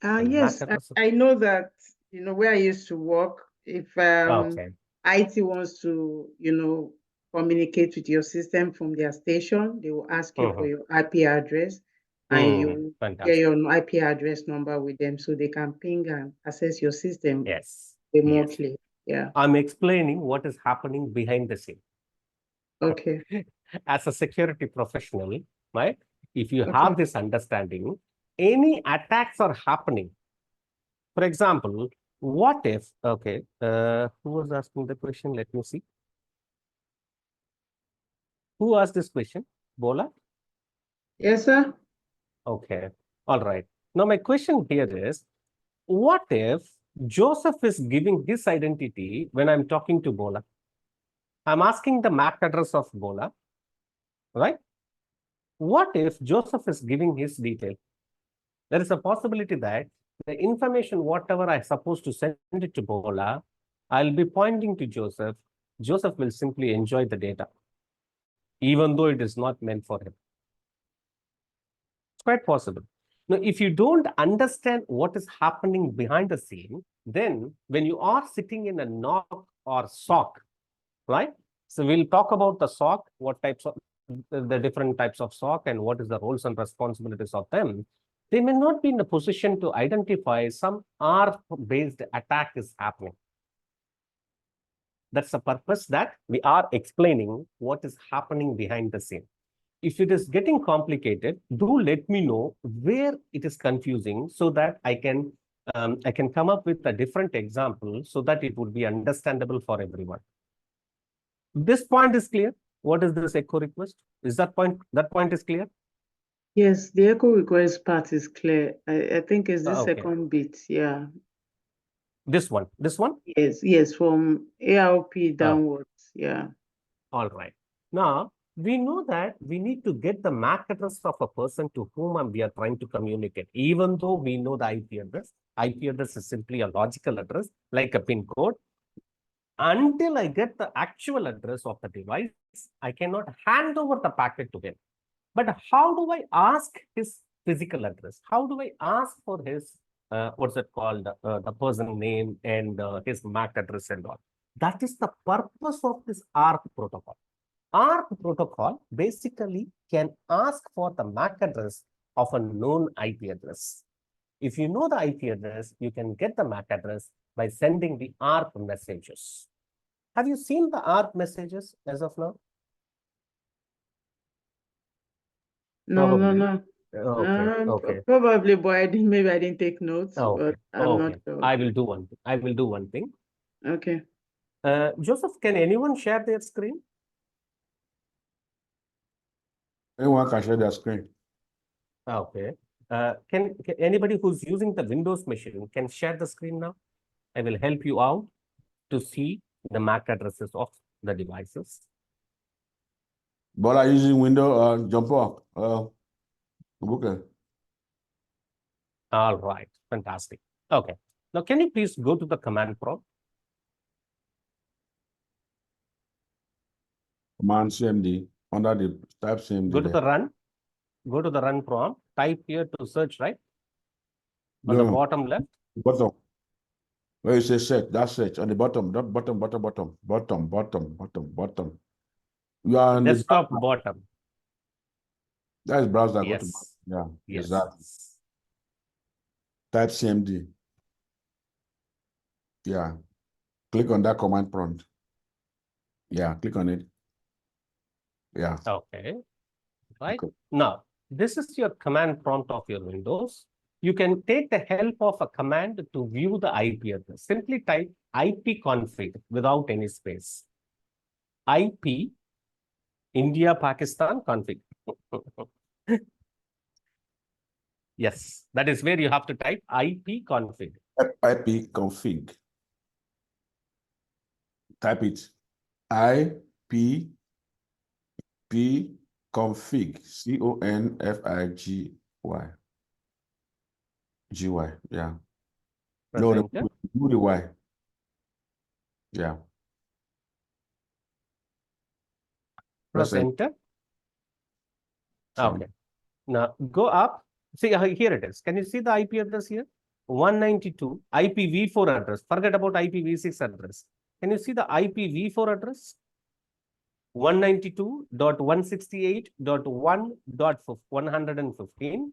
Yes, I know that, where I used to work, if IT wants to, communicate with your system from their station, they will ask you for your IP address and you get your IP address number with them so they can ping and access your system remotely. Yeah. I'm explaining what is happening behind the scene. Okay. As a security professional, right? If you have this understanding, any attacks are happening. For example, what if, who was asking the question? Let me see. Who asked this question? Bola? Yes, sir. Okay. All right. Now, my question here is, what if Joseph is giving his identity when I'm talking to Bola? I'm asking the MAC address of Bola, right? What if Joseph is giving his detail? There is a possibility that the information, whatever I'm supposed to send it to Bola, I'll be pointing to Joseph. Joseph will simply enjoy the data, even though it is not meant for him. It's quite possible. Now, if you don't understand what is happening behind the scene, then when you are sitting in a NOC or SOC, right? So we'll talk about the SOC, what types of the different types of SOC and what is the roles and responsibilities of them. They may not be in a position to identify some R-based attack is happening. That's the purpose that we are explaining what is happening behind the scene. if it is getting complicated, do let me know where it is confusing so that I can come up with a different example so that it would be understandable for everyone. This point is clear. What is this echo request? Is that point is clear? Yes, the echo request part is clear. I think it's the Okay. second bit. Yeah. This one. Yes, from ARP downwards. Yeah. All right. Now, we know that we need to get the MAC address of a person to whom we are trying to communicate. Even though we know the IP address is simply a logical address, like a PIN code. Until I get the actual address of the device, I cannot hand over the packet to him. But how do I ask his physical address? How do I ask for his, what's it called, the person name and his MAC address and all? That is the purpose of this ARP protocol. ARP protocol basically can ask for the MAC address of a known IP address. If you know the IP address, you can get the MAC address by sending the ARP messages. Have you seen the ARP messages as of now? No, Probably. no. Okay. Probably, but maybe I didn't take notes. Okay. But I'm not sure. I will do one thing. Okay. Joseph, can anyone share their screen? Anyone can share their screen. Okay. Can anybody who's using the Windows machine can share the screen now? I will help you out to see the MAC addresses of the devices. But I'm using Windows, jump up. Okay. All right. Fantastic. Okay. Now, can you please go to the command prompt? Command CMD under the type CMD. Go to the run. Go to the run prompt. Type here to search, right? On No, the bottom left. bottom. Where you say search, that's search. On the bottom, not bottom. You are on Desktop the bottom. that is browser. Yes. Go to, yeah, Yes. exactly. Type CMD. Yeah. Click on that command prompt. Yeah, click on it. Yeah. Okay. Right. Okay. Now, this is your command prompt of your Windows. You can take the help of a command to view the IP address. Simply type ipconfig without any space. IP India Pakistan config. Yes, that is where you have to type ipconfig. ipconfig. Type it. IP config. CONFIGY. GY. Yeah. No, do the Y. Yeah. Press enter. Okay. Now go up. See, here it is. Can you see the IP address here? 192 IPv4 address. Forget about IPv6 address. Can you see the IPv4 address? 192.168.1.115.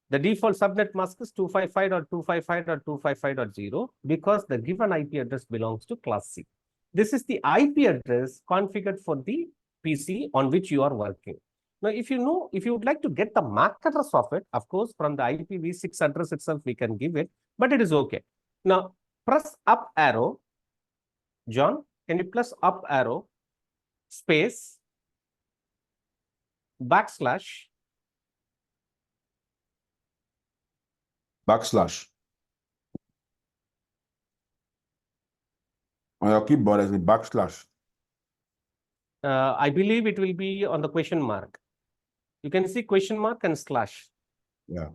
The default subnet mask is 255.255.255.0 because the given IP address belongs to class C. This is the IP address configured for the PC on which you are working. Now, if you would like to get the MAC address of it, of course, from the IPv6 address itself, we can give it, but it is okay. Now, press up arrow. John, can you press up arrow, space, backslash. Backslash. On your keyboard, there's a backslash. I believe it will be on the question mark. You can see question mark and slash. Yeah.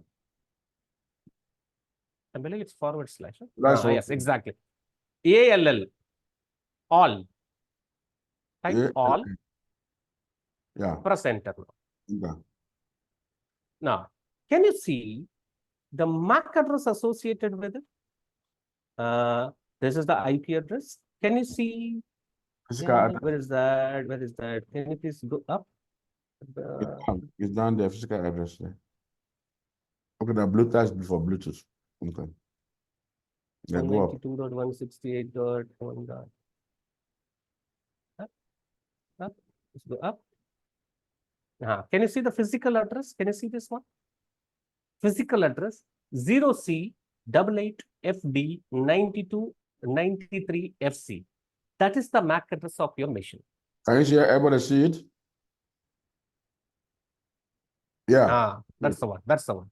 I believe it's forward slash. Yes, exactly. ALL. All. Type all. Yeah. Press enter now. Yeah. Now, can you see the MAC address associated with it? This is the IP address. Can you see? Where is that? Where is that? Can you please go up? It's down there, physical address there. Okay, the Bluetooth before Bluetooth. Okay. Yeah, go up. 192.168.1. Up. Let's go up. Can you see the physical address? Can you see this one? Physical address 0C88FD9293FC. That is the MAC address of your machine. Can you able to see it? Yeah. That's the one. That's the one.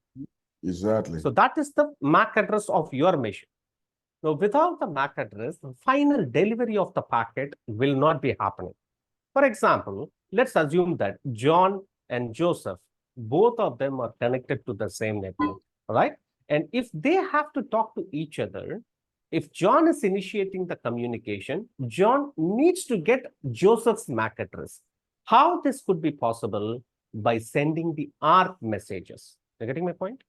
Exactly. So that is the MAC address of your machine. Now, without the MAC address, the final delivery of the packet will not be happening. For example, let's assume that John and Joseph, both of them are connected to the same network, right? And if they have to talk to each other, if John is initiating the communication, John needs to get Joseph's MAC address. How this could be possible? By sending the ARP messages. You're getting my point?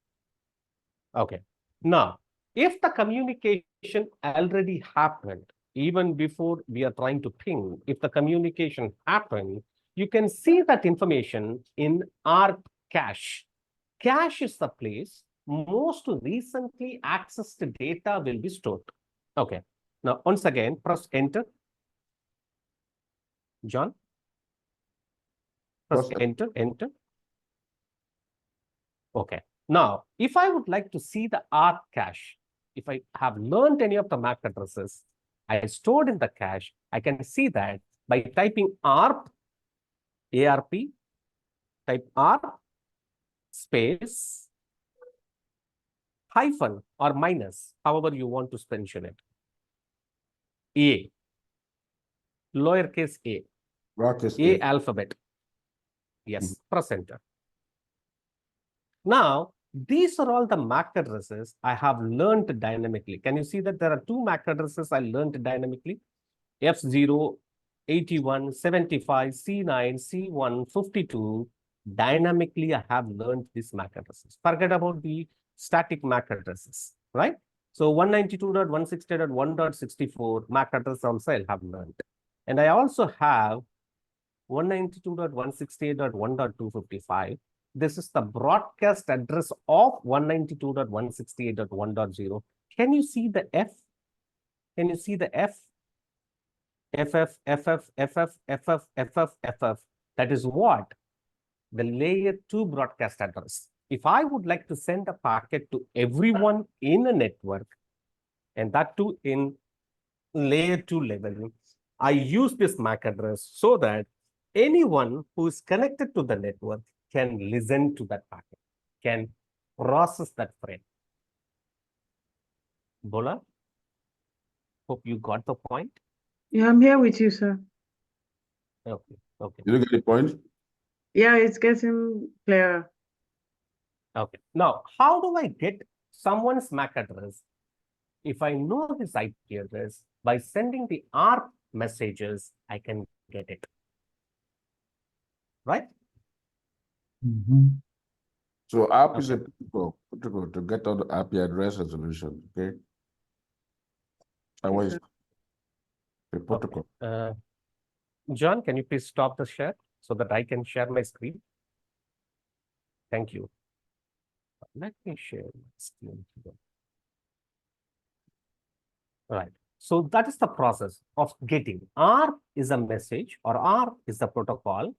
Okay. Now, if the communication already happened, even before we are trying to ping, if the communication happened, you can see that information in ARP cache. Cache is the place most recently accessed data will be stored. Okay. Now, once again, press enter. John? Press enter, enter. Okay. Now, if I would like to see the ARP cache, if I have learned any of the MAC addresses I stored in the cache, I can see that by typing ARP, ARP, type ARP, space, hyphen or minus, however you want to mention it. A, lowercase a, A alphabet. Yes, press enter. Now, these are all the MAC addresses I have learned dynamically. Can you see that there are two MAC addresses I learned dynamically? F0, 81, 75, C9, C1, 52. Dynamically, I have learned these MAC addresses. Forget about the static MAC addresses, right? So 192.168.1.64 MAC address also I have learned. And I also have 192.168.1.255. This is the broadcast address of 192.168.1.0. Can you see the F? Can you see the F? FF. That is what? The layer 2 broadcast address. If I would like to send a packet to everyone in a network, and that too in layer 2 level, I use this MAC address so that anyone who is connected to the network can listen to that packet, can process that frame. Bola, hope you got the point. Yeah, I'm here with you, sir. Okay, okay. Did you get the point? Yeah, it's getting clearer. Okay. Now, how do I get someone's MAC address? If I know his IP address, by sending the ARP messages, I can get it. Right? So ARP is a protocol to get all the IP address resolution, okay? Always a protocol. Okay. John, can you please stop the share so that I can share my screen? Thank you. Let me share my screen here. Right. So that is the process of getting. ARP is a message or ARP is the protocol.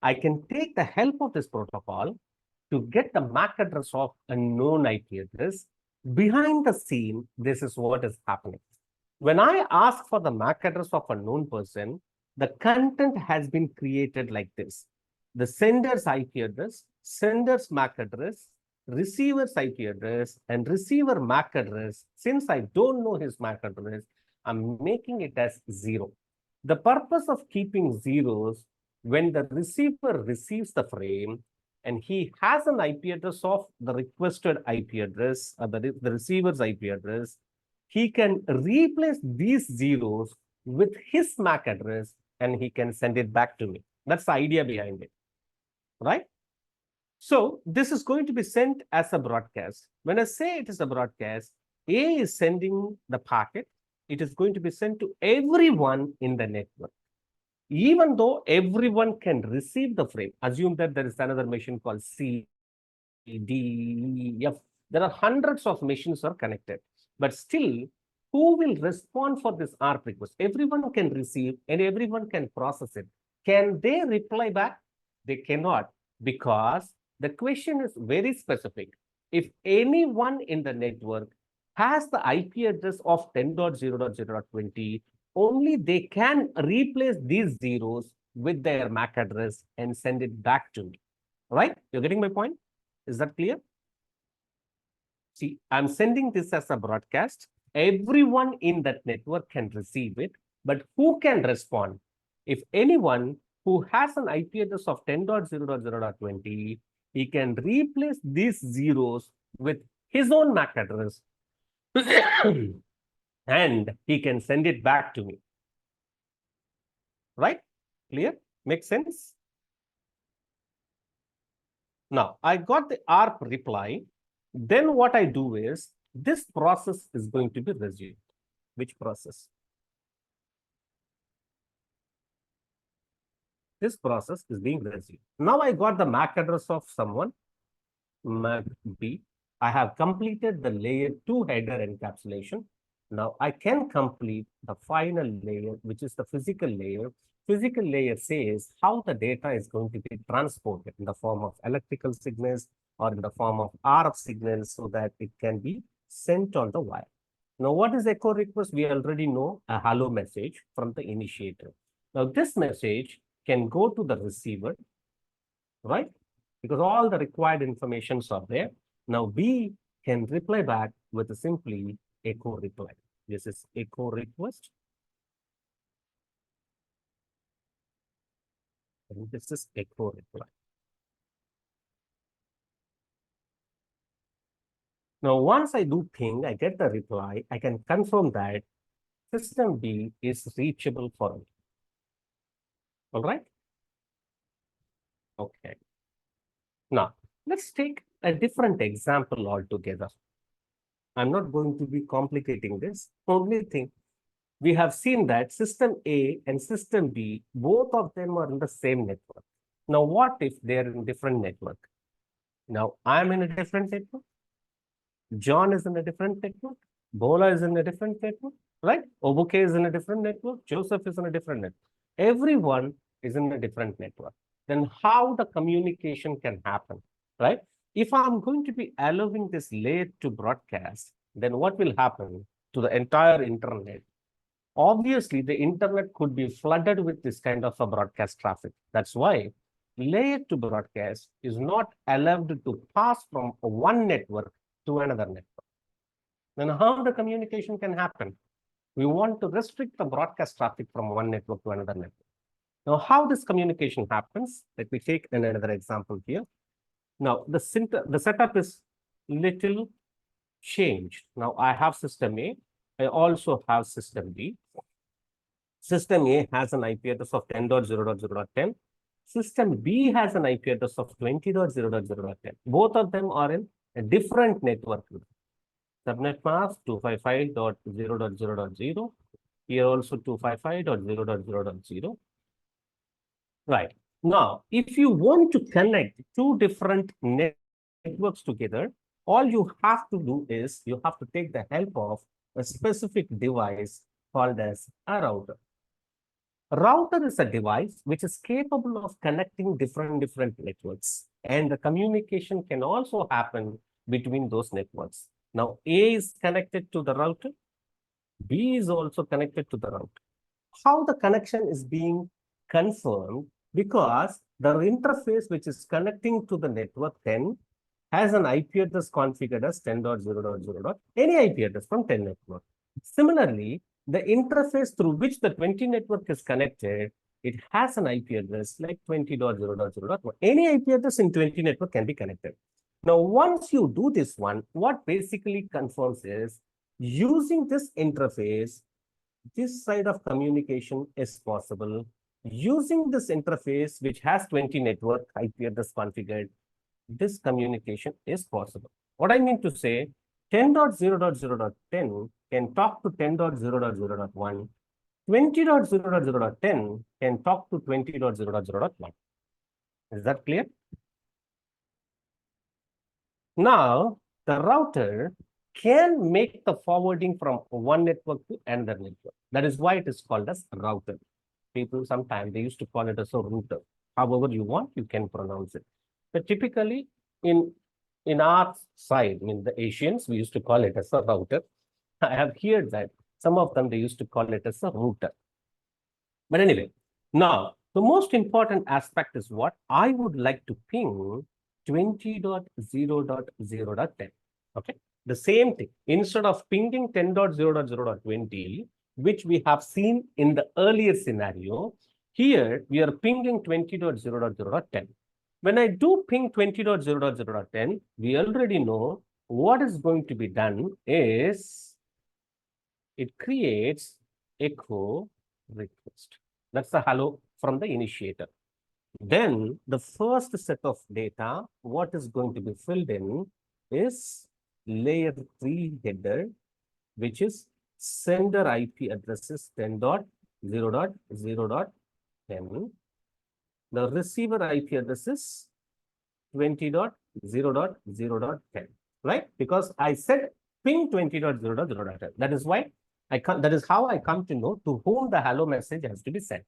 I can take the help of this protocol to get the MAC address of a known IP address. Behind the scene, this is what is happening. When I ask for the MAC address of a known person, the content has been created like this. The sender's IP address, sender's MAC address, receiver's IP address, and receiver MAC address. Since I don't know his MAC address, I'm making it as 0. The purpose of keeping zeros, when the receiver receives the frame and he has an IP address of the requested IP address, or the receiver's IP address, he can replace these zeros with his MAC address and he can send it back to me. That's the idea behind it, right? So this is going to be sent as a broadcast. When I say it is a broadcast, A is sending the packet. It is going to be sent to everyone in the network. Even though everyone can receive the frame, assume that there is another machine called C, D, F. There are hundreds of machines are connected, but still, who will respond for this ARP request? Everyone can receive and everyone can process it. Can they reply back? They cannot. Because the question is very specific. If anyone in the network has the IP address of 10.0.0.20, only they can replace these zeros with their MAC address and send it back to me. Right? You're getting my point? Is that clear? See, I'm sending this as a broadcast. Everyone in that network can receive it, but who can respond? If anyone who has an IP address of 10.0.0.20, he can replace these zeros with his own MAC address and he can send it back to me. Right? Clear? Makes sense? Now, I got the ARP reply. Then what I do is, this process is going to be resumed. Which process? This process is being resumed. Now I got the MAC address of someone, MAC B. I have completed the layer 2 header encapsulation. Now I can complete the final layer, which is the physical layer. Physical layer says how the data is going to be transported in the form of electrical signals or in the form of RF signals so that it can be sent on the wire. Now, what is echo request? We already know a hello message from the initiator. Now, this message can go to the receiver, right? Because all the required informations are there. Now, B can reply back with a simply echo reply. This is echo request. And this is echo reply. Now, once I do ping, I get the reply. I can confirm that system B is reachable for me. All right? Okay. Now, let's take a different example altogether. I'm not going to be complicating this. Only thing, we have seen that system A and system B, both of them are in the same network. Now, what if they're in different network? Now, I'm in a different network. John is in a different network. Bola is in a different network, right? Obuke is in a different network. Joseph is in a different network. Everyone is in a different network. Then how the communication can happen, right? If I'm going to be allowing this layer to broadcast, then what will happen to the entire internet? Obviously, the internet could be flooded with this kind of a broadcast traffic. That's why layer to broadcast is not allowed to pass from one network to another network. Then how the communication can happen? We want to restrict the broadcast traffic from one network to another network. Now, how this communication happens? Let me take another example here. Now, the setup is little changed. Now, I have system A. I also have system B. System A has an IP address of 10.0.0.10. System B has an IP address of 20.0.0.10. Both of them are in a different network. Subnet mask 255.0.0.0. Here also 255.0.0.0. Right. Now, if you want to connect two different networks together, all you have to do is you have to take the help of a specific device called as a router. A router is a device which is capable of connecting different networks, and the communication can also happen between those networks. Now, A is connected to the router, B is also connected to the router. How the connection is being confirmed? Because the interface which is connecting to the network 10 has an IP address configured as 10.0.0. Any IP address from 10 network. Similarly, the interface through which the 20 network is connected, it has an IP address like 20.0.0.1. Any IP address in 20 network can be connected. Now, once you do this one, what basically confirms is using this interface, this side of communication is possible. Using this interface, which has 20 network IP address configured, this communication is possible. What I mean to say, 10.0.0.10 can talk to 10.0.0.1. 20.0.0.10 can talk to 20.0.0.1. Is that clear? Now, the router can make the forwarding from one network to another network. That is why it is called as a router. People sometimes they used to call it as a router. However you want, you can pronounce it. But typically in our side, I mean the Asians, we used to call it as a router. I have heard that some of them, they used to call it as a router. But anyway, now the most important aspect is what I would like to ping 20.0.0.10. Okay, the same thing. Instead of pinging 10.0.0.20, which we have seen in the earlier scenario, here we are pinging 20.0.0.10. When I do ping 20.0.0.10, we already know what is going to be done is it creates echo request. That's the hello from the initiator. Then the first set of data, what is going to be filled in is layer 3 header, which is sender IP addresses 10.0.0.10. The receiver IP address is 20.0.0.10, right? Because I said ping 20.0.0.10. That is why that is how I come to know to whom the hello message has to be sent.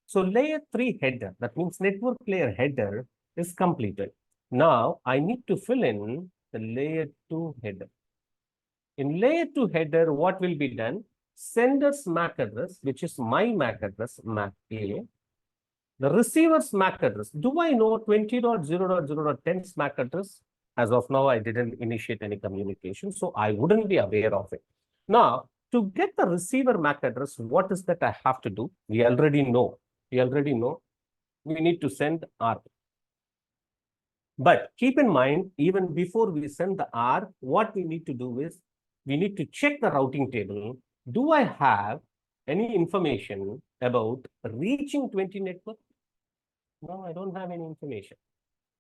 So layer 3 header, that means network layer header, is completed. Now I need to fill in the layer 2 header. In layer 2 header, what will be done? Sender's MAC address, which is my MAC address, MAC A. The receiver's MAC address. Do I know 20.0.0.10's MAC address? As of now, I didn't initiate any communication, so I wouldn't be aware of it. Now, to get the receiver MAC address, what is that I have to do? We already know. We need to send R. But keep in mind, even before we send the R, what we need to do is, we need to check the routing table. Do I have any information about reaching 20 network? No, I don't have any information.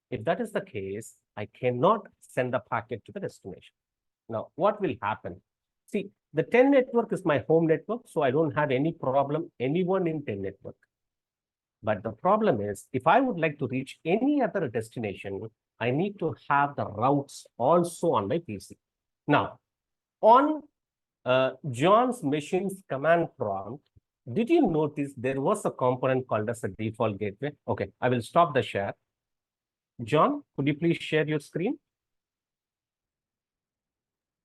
If that is the case, I cannot send the packet to the destination. Now, what will happen? See, the 10 network is my home network, so I don't have any problem, anyone in 10 network. But the problem is, if I would like to reach any other destination, I need to have the routes also on my PC. Now, on John's machine's command prompt, did you notice there was a component called as a default gateway? Okay, I will stop the share. John, could you please share your screen?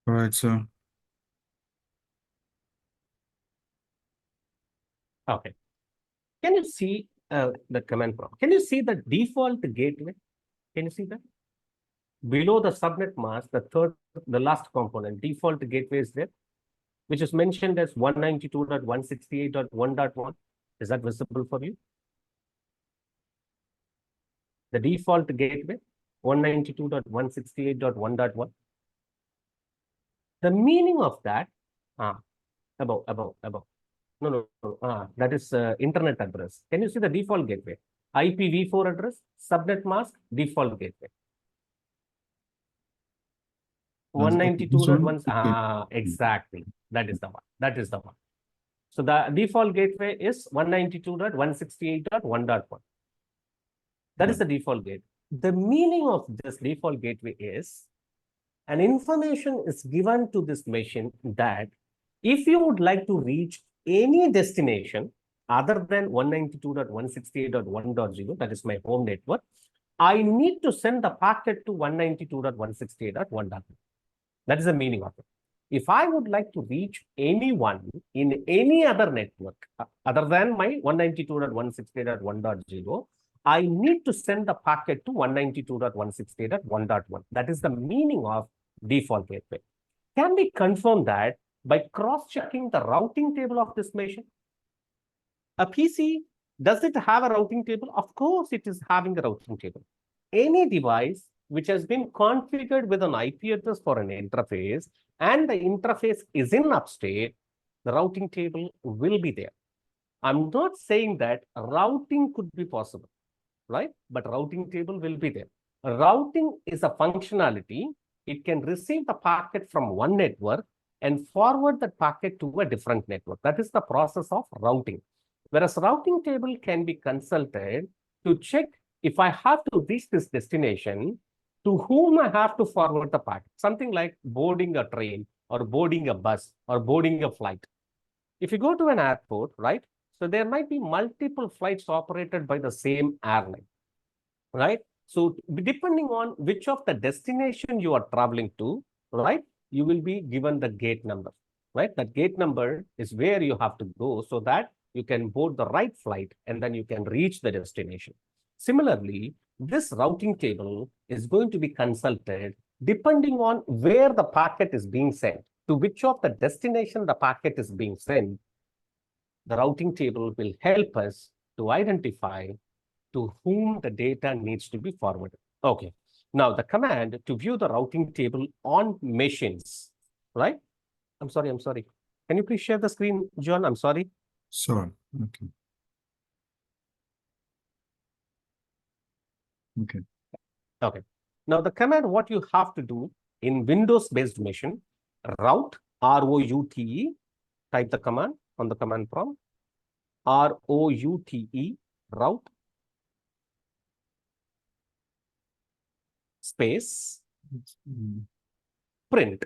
All right, sir. Okay. Can you see the command prompt? Can you see the default gateway? Can you see that? Below the subnet mask, the last component, default gateway is there, which is mentioned as 192.168.1.1. Is that visible for you? The default gateway, 192.168.1.1. The meaning of that, above. No, that is internet address. Can you see the default gateway? IPv4 address, subnet mask, default gateway. 192.1, exactly. That is the one. So the default gateway is 192.168.1.1. That is the default gateway. The meaning of this default gateway is an information is given to this machine that if you would like to reach any destination other than 192.168.1.0, that is my home network, I need to send the packet to 192.168.1.1. That is the meaning of it. If I would like to reach anyone in any other network other than my 192.168.1.0, I need to send the packet to 192.168.1.1. That is the meaning of default gateway. Can we confirm that by cross-checking the routing table of this machine? A PC, does it have a routing table? Of course, it is having a routing table. Any device which has been configured with an IP address for an interface and the interface is in upstate, the routing table will be there. I'm not saying that routing could be possible, right? But routing table will be there. Routing is a functionality. It can receive the packet from one network and forward the packet to a different network. That is the process of routing. Whereas routing table can be consulted to check if I have to reach this destination, to whom I have to forward the packet. Something like boarding a train or boarding a bus or boarding a flight. If you go to an airport, right? So there might be multiple flights operated by the same airline, right? So depending on which of the destination you are traveling to, right, you will be given the gate number, right? That gate number is where you have to go so that you can board the right flight and then you can reach the destination. Similarly, this routing table is going to be consulted depending on where the packet is being sent, to which of the destination the packet is being sent. The routing table will help us to identify to whom the data needs to be forwarded. Okay. Now the command to view the routing table on machines, right? I'm sorry. Can you please share the screen, John? I'm sorry. Sorry. Okay. Okay. Okay. Now the command, what you have to do in Windows-based machine, route, R-O-U-T-E, type the command on the command prompt, R-O-U-T-E, route, space, print.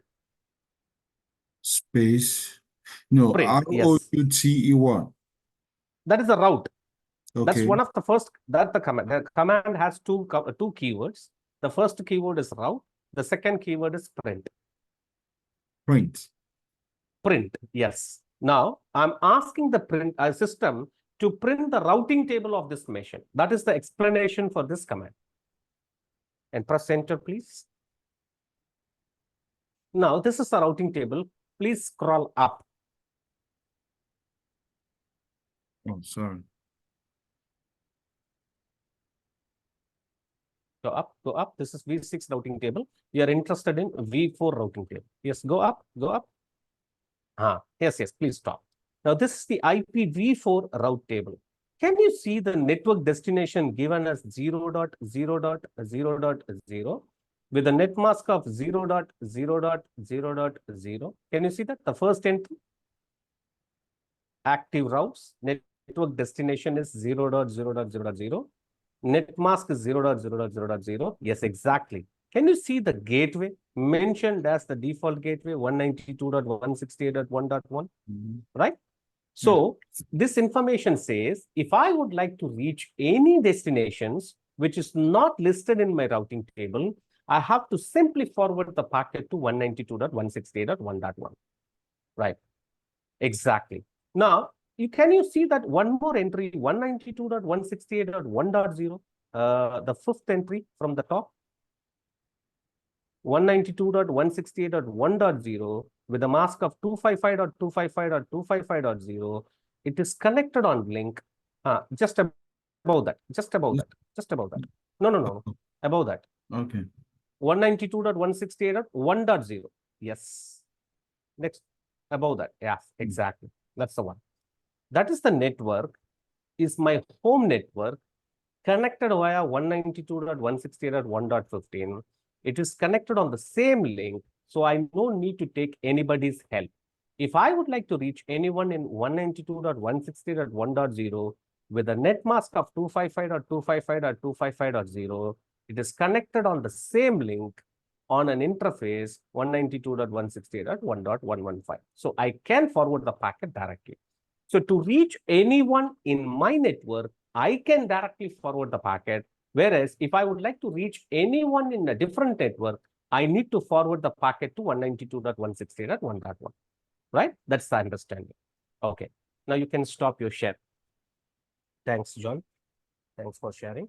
Space. No, Print, yes. R-O-U-T-E-1. That is the route. Okay. That's one of the first, that the command. The command has two keywords. The first keyword is route. The second keyword is print. Print. Print, yes. Now, I'm asking the print system to print the routing table of this machine. That is the explanation for this command. And press enter, please. Now, this is the routing table. Please scroll up. Oh, sorry. Go up, go up. This is V6 routing table. You are interested in V4 routing table. Yes, go up, go up. Yes, please stop. Now, this is the IPv4 route table. Can you see the network destination given as 0.0.0.0 with a net mask of 0.0.0.0? Can you see that? The first entry, active routes, network destination is 0.0.0.0. Net mask is 0.0.0.0. Yes, exactly. Can you see the gateway mentioned as the default gateway 192.168.1.1, right? So this information says, if I would like to reach any destinations which is not listed in my routing table, I have to simply forward the packet to 192.168.1.1, right? Exactly. Now, can you see that one more entry, 192.168.1.0, the fifth entry from the top? 192.168.1.0 with a mask of 255.255.255.0. It is connected on link. Just above that. No. Above that. Okay. 192.168.1.0. Yes. Next. Above that. Yeah, exactly. That's the one. That is the network, is my home network connected via 192.168.1.15. It is connected on the same link, so I no need to take anybody's help. If I would like to reach anyone in 192.168.1.0 with a net mask of 255.255.255.0, it is connected on the same link on an interface 192.168.1.115. So I can forward the packet directly. So to reach anyone in my network, I can directly forward the packet. Whereas if I would like to reach anyone in a different network, I need to forward the packet to 192.168.1.1, right? That's the understanding. Okay. Now you can stop your share. Thanks, John. Thanks for sharing.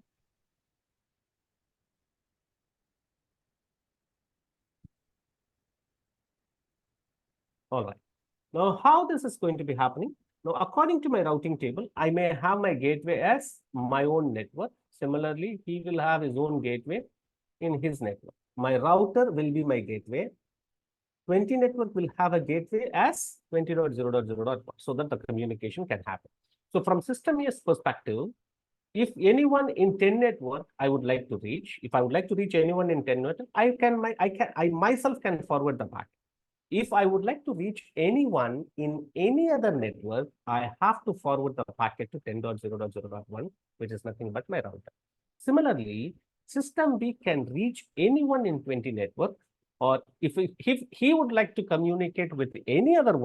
All right. Now, how this is going to be happening? Now, according to my routing table, I may have my gateway as my own network. Similarly, he will have his own gateway in his network. My router will be my gateway. 20 network will have a gateway as 20.0.0.1 so that the communication can happen. So from system A's perspective, if anyone in 10 network I would like to reach, if I would like to reach anyone in 10 network, I myself can forward the packet. If I would like to reach anyone in any other network, I have to forward the packet to 10.0.0.1, which is nothing but my router. Similarly, system B can reach anyone in 20 network, or if he would like to communicate with any other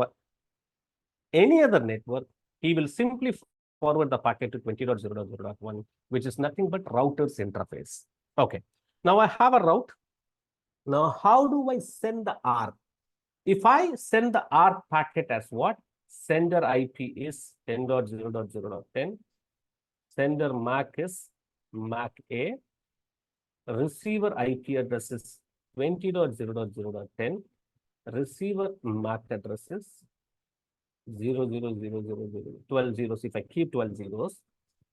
network, he will simply forward the packet to 20.0.0.1, which is nothing but router's interface. Okay. Now I have a route. Now, how do I send the ARP? If I send the ARP packet as what? Sender IP is 10.0.0.10. Sender MAC is MAC A. Receiver IP address is 20.0.0.10. Receiver MAC address is 12 zeros. If I keep 12 zeros,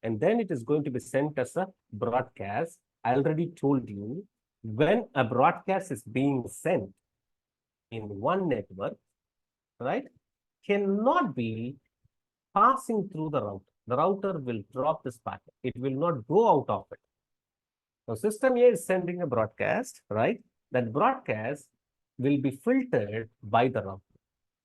and then it is going to be sent as a broadcast. I already told you, when a broadcast is being sent in one network, right, cannot be passing through the router. The router will drop this packet. It will not go out of it. So system A is sending a broadcast, right? That broadcast will be filtered by the router.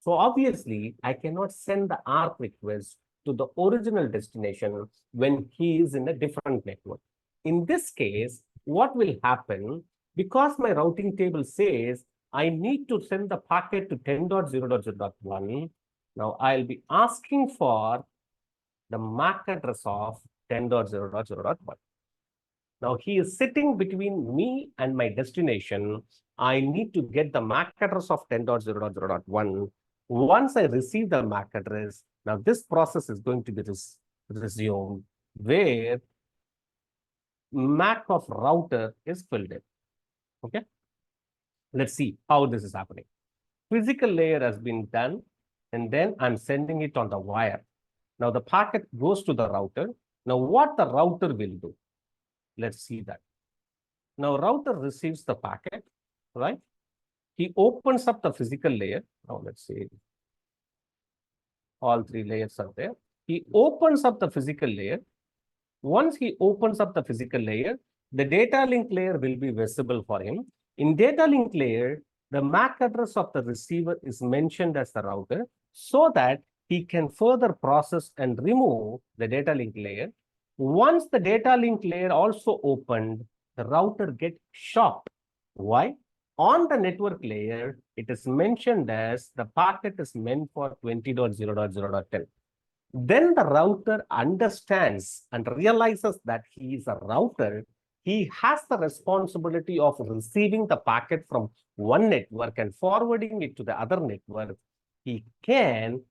So obviously, I cannot send the ARP request to the original destination when he is in a different network. In this case, what will happen? Because my routing table says I need to send the packet to 10.0.0.1. Now I'll be asking for the MAC address of 10.0.0.1. Now he is sitting between me and my destination. I need to get the MAC address of 10.0.0.1. Once I receive the MAC address, now this process is going to be resumed where MAC of router is filled in. Okay. Let's see how this is happening. Physical layer has been done, and then I'm sending it on the wire. Now the packet goes to the router. Now what the router will do? Let's see that. Now router receives the packet, right? He opens up the physical layer. Now let's see. All three layers are there. He opens up the physical layer. Once he opens up the physical layer, the data link layer will be visible for him. In data link layer, the MAC address of the receiver is mentioned as the router so that he can further process and remove the data link layer. Once the data link layer also opened, the router gets shocked. Why? On the network layer, it is mentioned as the packet is meant for 20.0.0.10. Then the router understands and realizes that he is a router. He has the responsibility of receiving the packet from one network and forwarding it to the other network. He can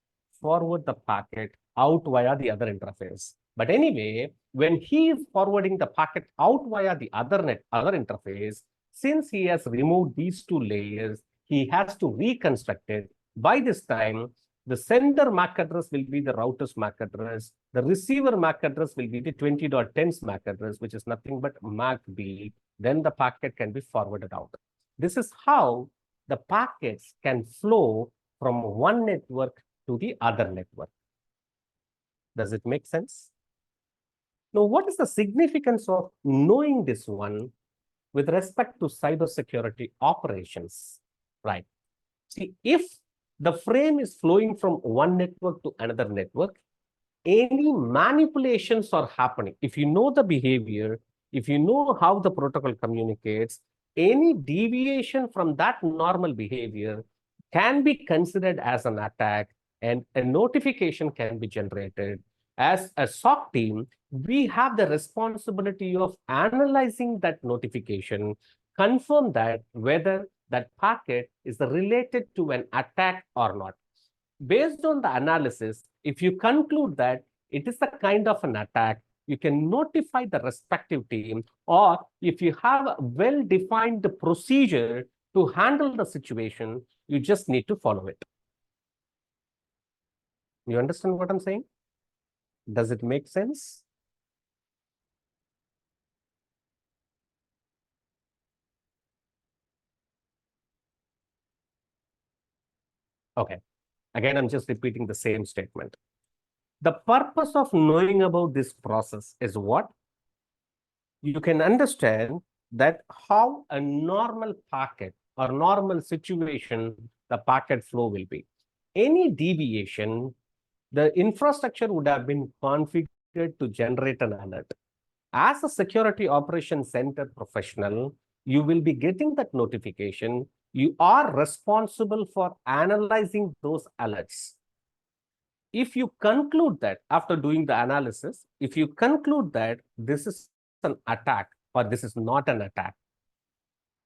forward the packet out via the other interface. But anyway, when he is forwarding the packet out via the other interface, since he has removed these two layers, he has to reconstruct it. By this time, the sender MAC address will be the router's MAC address. The receiver MAC address will be the 20.10's MAC address, which is nothing but MAC B. Then the packet can be forwarded out. This is how the packets can flow from one network to the other network. Does it make sense? Now, what is the significance of knowing this one with respect to cybersecurity operations? Right. See, if the frame is flowing from one network to another network, any manipulations are happening. If you know the behavior, if you know how the protocol communicates, any deviation from that normal behavior can be considered as an attack, and a notification can be generated. As a SOC team, we have the responsibility of analyzing that notification, confirm that whether that packet is related to an attack or not. Based on the analysis, if you conclude that it is a kind of an attack, you can notify the respective team, or if you have a well-defined procedure to handle the situation, you just need to follow it. You understand what I'm saying? Does it make sense? Okay. Again, I'm just repeating the same statement. The purpose of knowing about this process is what? You can understand that how a normal packet or normal situation, the packet flow will be. Any deviation, the infrastructure would have been configured to generate an alert. As a security operations center professional, you will be getting that notification. You are responsible for analyzing those alerts. If you conclude that after doing the analysis, if you conclude that this is an attack or this is not an attack.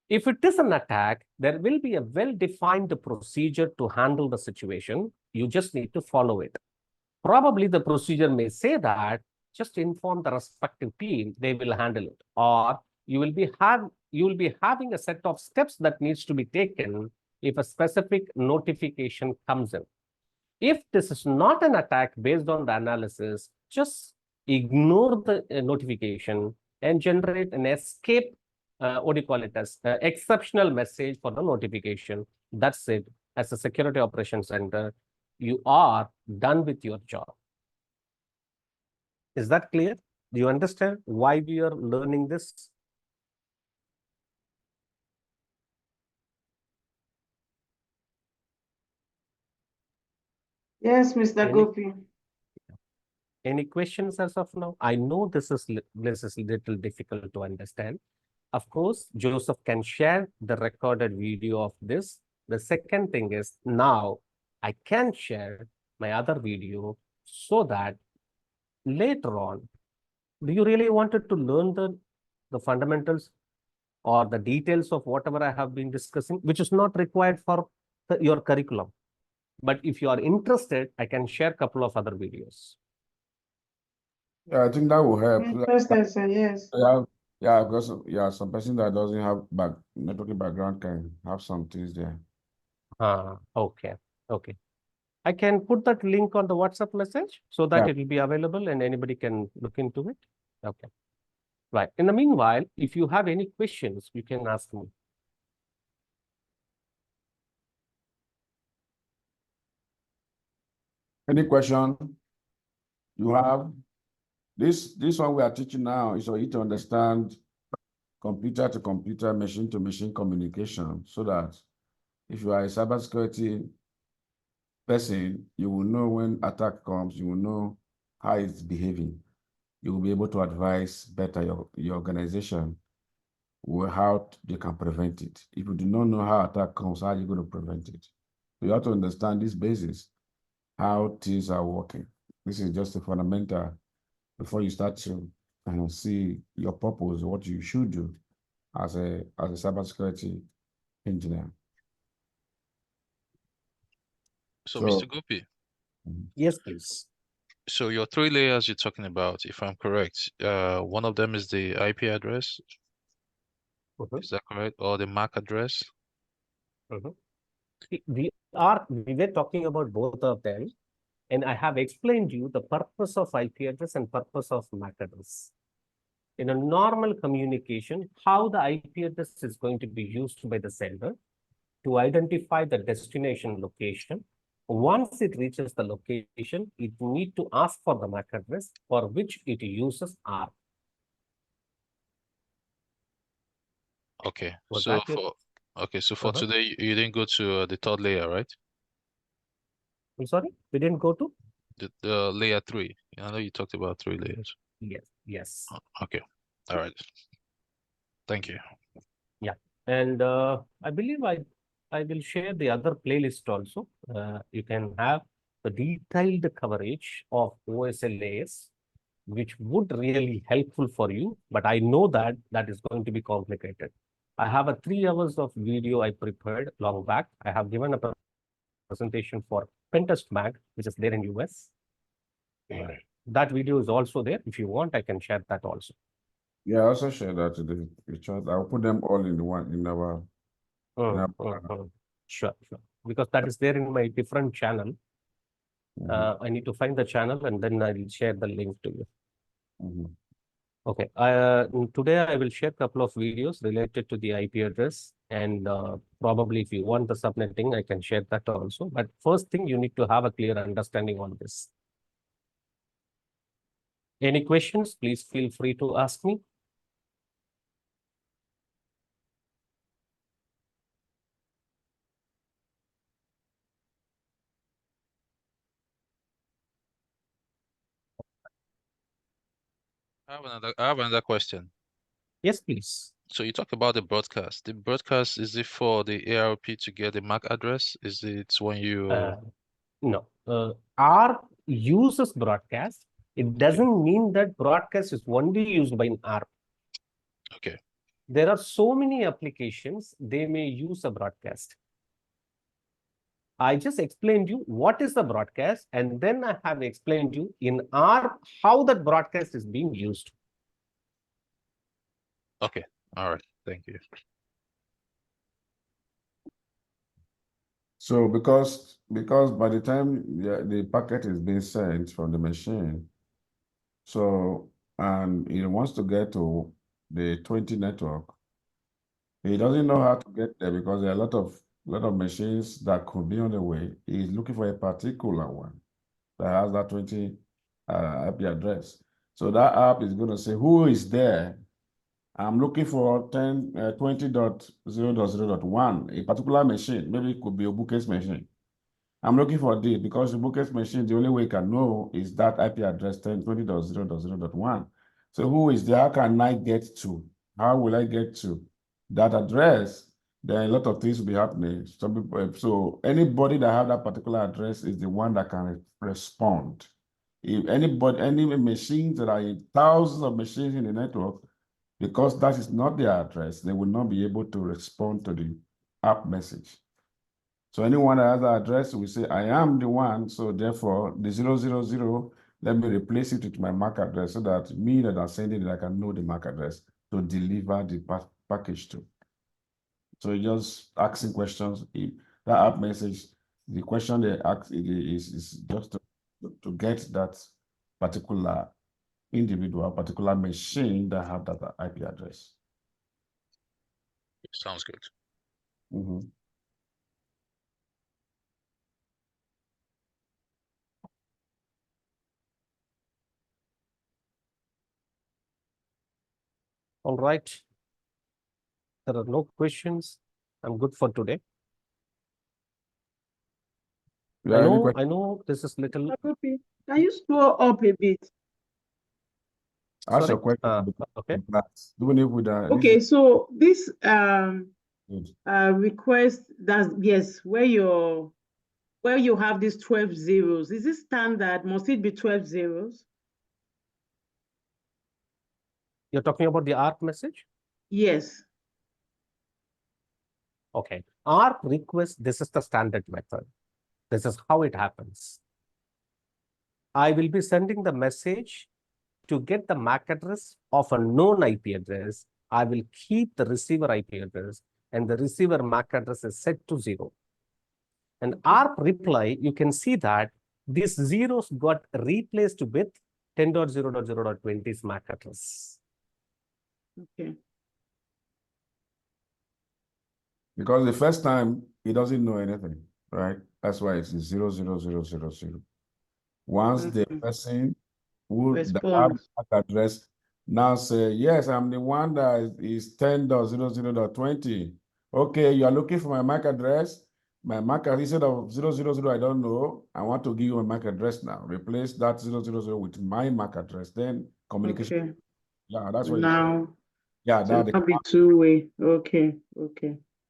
If it is an attack, there will be a well-defined procedure to handle the situation. You just need to follow it. Probably the procedure may say that just inform the respective team, they will handle it. Or you will be having a set of steps that needs to be taken if a specific notification comes in. If this is not an attack based on the analysis, just ignore the notification and generate an escape, what do you call it as exceptional message for the notification. That's it. As a security operations center, you are done with your job. Is that clear? Do you understand why we are learning this? Yes, Mr. Gopi. Any questions as of now? I know this is little difficult to understand. Of course, Joseph can share the recorded video of this. The second thing is now I can share my other video so that later on, do you really wanted to learn the fundamentals or the details of whatever I have been discussing, which is not required for your curriculum? But if you are interested, I can share a couple of other videos. Yeah, I think that will help. Interested, sir, yes. Yeah, because some person that doesn't have networking background can have some things there. Okay. I can put that link on the WhatsApp message so that it will be available and anybody can look into it. Okay. Right. In the meanwhile, if you have any questions, you can ask me. Any question you have? This one we are teaching now is for you to understand computer to computer, machine to machine communication, so that if you are a cybersecurity person, you will know when attack comes, you will know how it's behaving. You will be able to advise better your organization how they can prevent it. If you do not know how attack comes, how are you going to prevent it? So you have to understand this basis, how things are working. This is just a fundamental before you start to see your purpose, what you should do as a cybersecurity engineer. So, Mr. Gopi. Yes, please. So your 3 layers you're talking about, if I'm correct, one of them is the IP address. Is that correct? Or the MAC address? We were talking about both of them, and I have explained you the purpose of IP address and purpose of MAC address. In a normal communication, how the IP address is going to be used by the sender to identify the destination location. Once it reaches the location, it needs to ask for the MAC address for which it uses ARP. Okay. So for today, you didn't go to the 3rd layer, right? I'm sorry, we didn't go to the layer 3. I know you talked about 3 layers. Yes. Okay. All right. Thank you. Yeah, and I believe I will share the other playlist also. You can have the detailed coverage of OSLAs, which would really helpful for you. But I know that is going to be complicated. I have a 3 hours of video I prepared long back. I have given a presentation for Pentest Mag, which is there in US. That video is also there. If you want, I can share that also. Yeah, I also share that to the chat. I'll put them all in our. Sure. Because that is there in my different channel. I need to find the channel and then I will share the link to you. Okay. Today I will share a couple of videos related to the IP address, and probably if you want the subnetting, I can share that also. But first thing, you need to have a clear understanding on this. Any questions? Please feel free to ask me. I have another question. Yes, please. So you talk about the broadcast. The broadcast, is it for the ARP to get the MAC address? Is it when you... No. ARP uses broadcast. It doesn't mean that broadcast is only used by ARP. Okay. There are so many applications, they may use a broadcast. I just explained you what is the broadcast, and then I have explained you in R how that broadcast is being used. Okay. All right. Thank you. So because by the time the packet is being sent from the machine, so and it wants to get to the 20 network, he doesn't know how to get there because there are a lot of machines that could be on the way. He's looking for a particular one that has that 20 IP address. So that app is going to say, who is there? I'm looking for 20.0.0.1, a particular machine. Maybe it could be a bookcase machine. I'm looking for this because the bookcase machine, the only way you can know is that IP address 20.0.0.1. So who is there? How can I get to? How will I get to that address? Then a lot of things will be happening. Some people, so anybody that have that particular address is the one that can respond. If anybody, any machines that are thousands of machines in the network, because that is not their address, they will not be able to respond to the app message. So anyone that has that address will say, I am the one, so therefore the 000, let me replace it with my MAC address so that me that are sending it, I can know the MAC address to deliver the package to. So you're just asking questions. If that app message, the question they ask is just to get that particular individual, particular machine that have that IP address. Sounds good. Mm-hmm. All right. There are no questions. I'm good for today. I know this is little. Can you scroll up a bit? Ask your question. Okay. Doing it with Okay, so this request, that's yes, where you have these 12 zeros, is it standard? Must it be 12 zeros? You're talking about the ARP message? Yes. Okay. ARP request, this is the standard method. This is how it happens. I will be sending the message to get the MAC address of a known IP address. I will keep the receiver IP address, and the receiver MAC address is set to 0. And ARP reply, you can see that these zeros got replaced with 10.0.0.20's MAC address. Okay. Because the first time he doesn't know anything, right? That's why it's 0.0.0.0.0. Once the person who the MAC address now say, yes, I'm the one that is 10.0.0.20. Okay, you are looking for my MAC address. My MAC address instead of 0.0.0, I don't know. I want to give you a MAC address now. Replace that 0.0.0 with my MAC address. Then communication. Okay. Yeah, that's what now. Yeah, so that'll be two-way. Okay.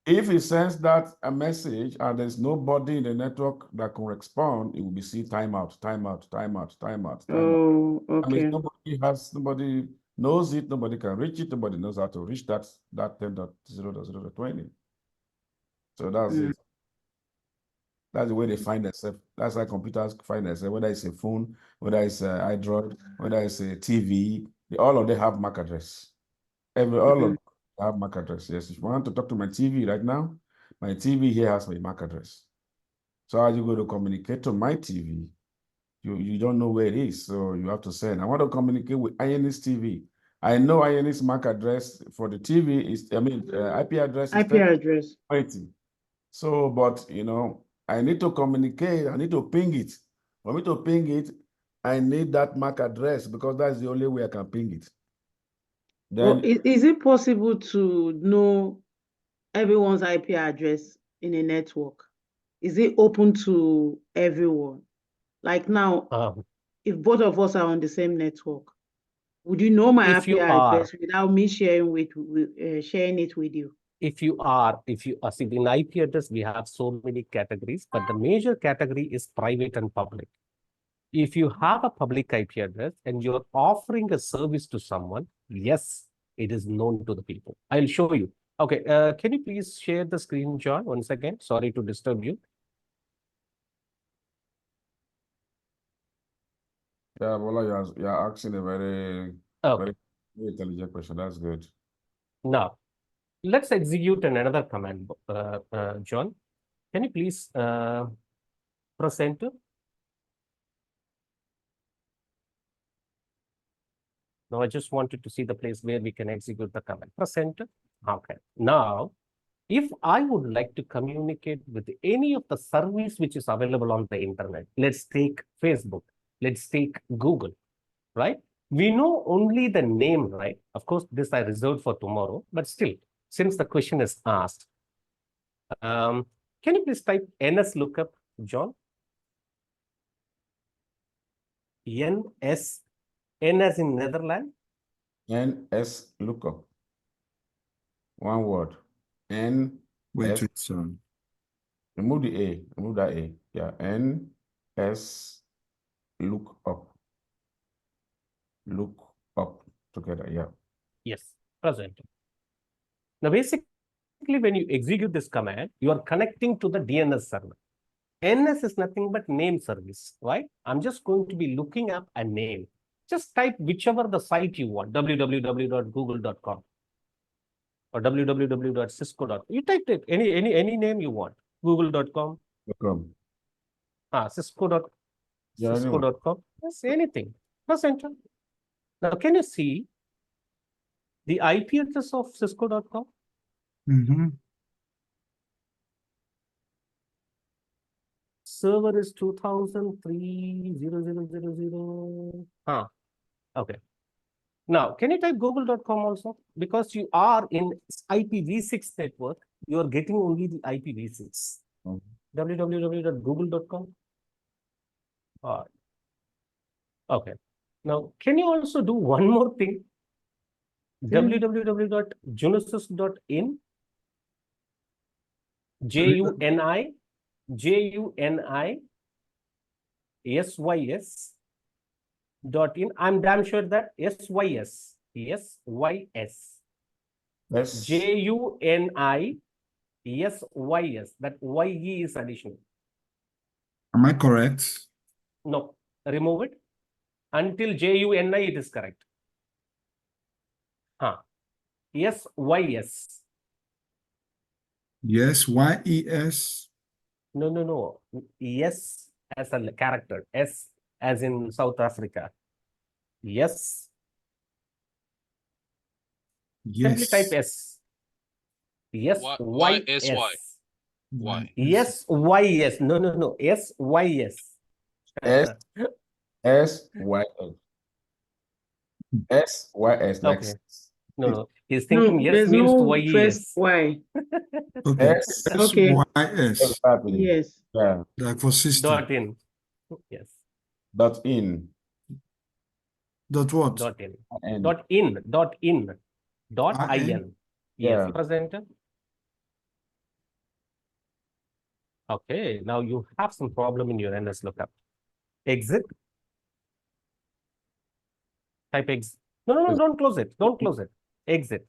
If he sends that a message and there's nobody in the network that can respond, it will be see timeout. Oh, okay. I mean, nobody knows it, nobody can reach it, nobody knows how to reach that 10.0.0.20. So that's it. That's the way they find themselves. That's how computers find themselves, whether it's a phone, whether it's an iDroid, whether it's a TV, all of them have MAC address. All of them have MAC address. Yes, if you want to talk to my TV right now, my TV here has my MAC address. So as you go to communicate to my TV, you don't know where it is, so you have to send. I want to communicate with INS TV. I know INS MAC address for the TV is, IP address is 20. So, but I need to communicate. I need to ping it. For me to ping it, I need that MAC address because that's the only way I can ping it. Then, is it possible to know everyone's IP address in a network? Is it open to everyone? Like now, if both of us are on the same network, would you know my IP address without me sharing it with you? If you see in IP address, we have so many categories, but the major category is private and public. If you have a public IP address and you're offering a service to someone, yes, it is known to the people. I'll show you. Okay, can you please share the screen, John, once again? Sorry to disturb you. Yeah, Bola, you're asking a very, Okay. very intelligent question. That's good. Now, let's execute another command, John. Can you please press enter? Now, I just wanted to see the place where we can execute the command. Press enter. Okay. Now, if I would like to communicate with any of the service which is available on the internet, let's take Facebook, let's take Google, right? We know only the name, right? Of course, this I reserved for tomorrow, but still, since the question is asked, can you please type NS lookup, John? NS, N as in Netherlands? NS lookup. One word. N. Wait, S. sorry. Remove the A. Remove that A. Yeah. N. S. Look up. Look up together. Yeah. Yes, present. Now, basically, when you execute this command, you are connecting to the DNS server. NS is nothing but name service, right? I'm just going to be looking up a name. Just type whichever the site you want, www.google.com or www.cisco.com. You typed it, any name you want, google.com, cisco.com, Yeah, cisco.com, yes, anything. Press enter. Now, can you see the IP address of cisco.com? Server is 2003.0.0.0.0. Okay. Now, can you type google.com also? Because you are in IPv6 network, you are getting only the IPv6. www.google.com. Okay. Now, can you also do one more thing? www.junisys.in. JUNISYS.in. I'm damn sure that SYS. SYS. S. JUNISYS. That YE is additional. Am I correct? No, remove it. Until JUNI, it is correct. SYS. Yes, YES. No. S as a character. S as in South Africa. Yes. Simply Yes. type S. Yes, Why YS. SY? Why? Yes, YS. No. SYS. S. SYS. SYS. Like Okay. No. He's No, thinking yes there's means no YES. first Y. Okay. S. Okay. SYS. Yes. Yeah. Like for system. .in. Yes. .in. Dot what? .in. And .in. .in. .in. Yes, Yeah. present. Okay, now you have some problem in your NS lookup. Exit. Type exit. No, don't close it. Don't close it. Exit.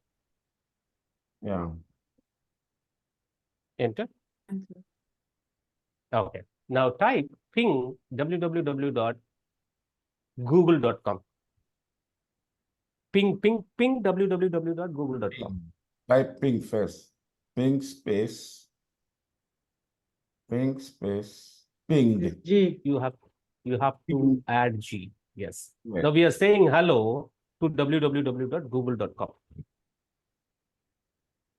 Yeah. Enter. Okay. Now type ping www.google.com. Ping www.google.com. Type ping first. Ping space. Ping space. Ping. G. You have to add G. Yes. Yeah. Now we are saying hello to www.google.com.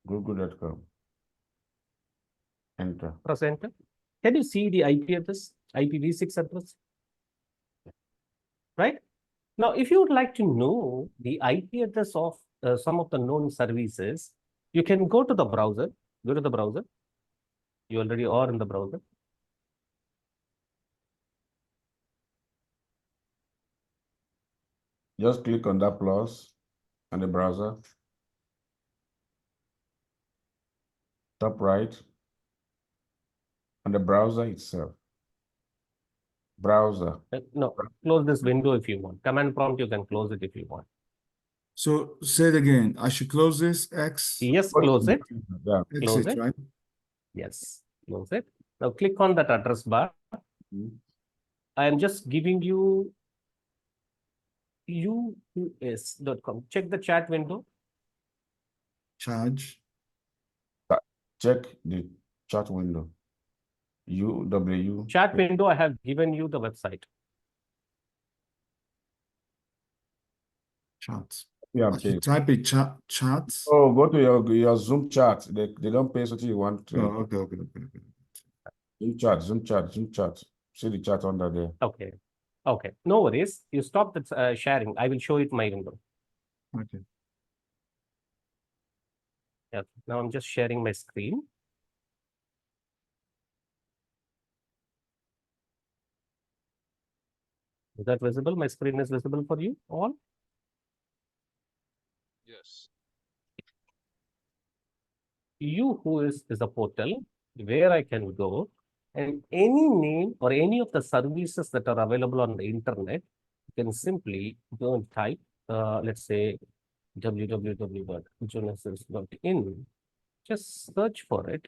Google.com. Enter. Press enter. Can you see the IP address? IPv6 address? Right? Now, if you would like to know the IP address of some of the known services, you can go to the browser. Go to the browser. You already are in the browser. Just click on that plus on the browser. Top right. On the browser itself. Browser. No, close this window if you want. Command prompt, you can close it if you want. So say it again. I should close this X. Yes, close it. Yeah. Close Exit, it. right? Yes, close it. Now click on that address bar. I am just giving you us.com. Check the chat window. Charge. Check the chat window. UW. Chat window, I have given you the website. Chat. Yeah, I should type a chat. Oh, go to your Zoom chat. They don't pay something you want to. Oh, okay. Zoom chat. See the chat under there. Okay. Okay. No worries. You stop the sharing. I will show it my window. Okay. Yeah. Now I'm just sharing my screen. Is that visible? My screen is visible for you all? Yes. Who is a portal where I can go and any name or any of the services that are available on the internet, you can simply go and type, let's say, www.joyatretes.in. Just search for it.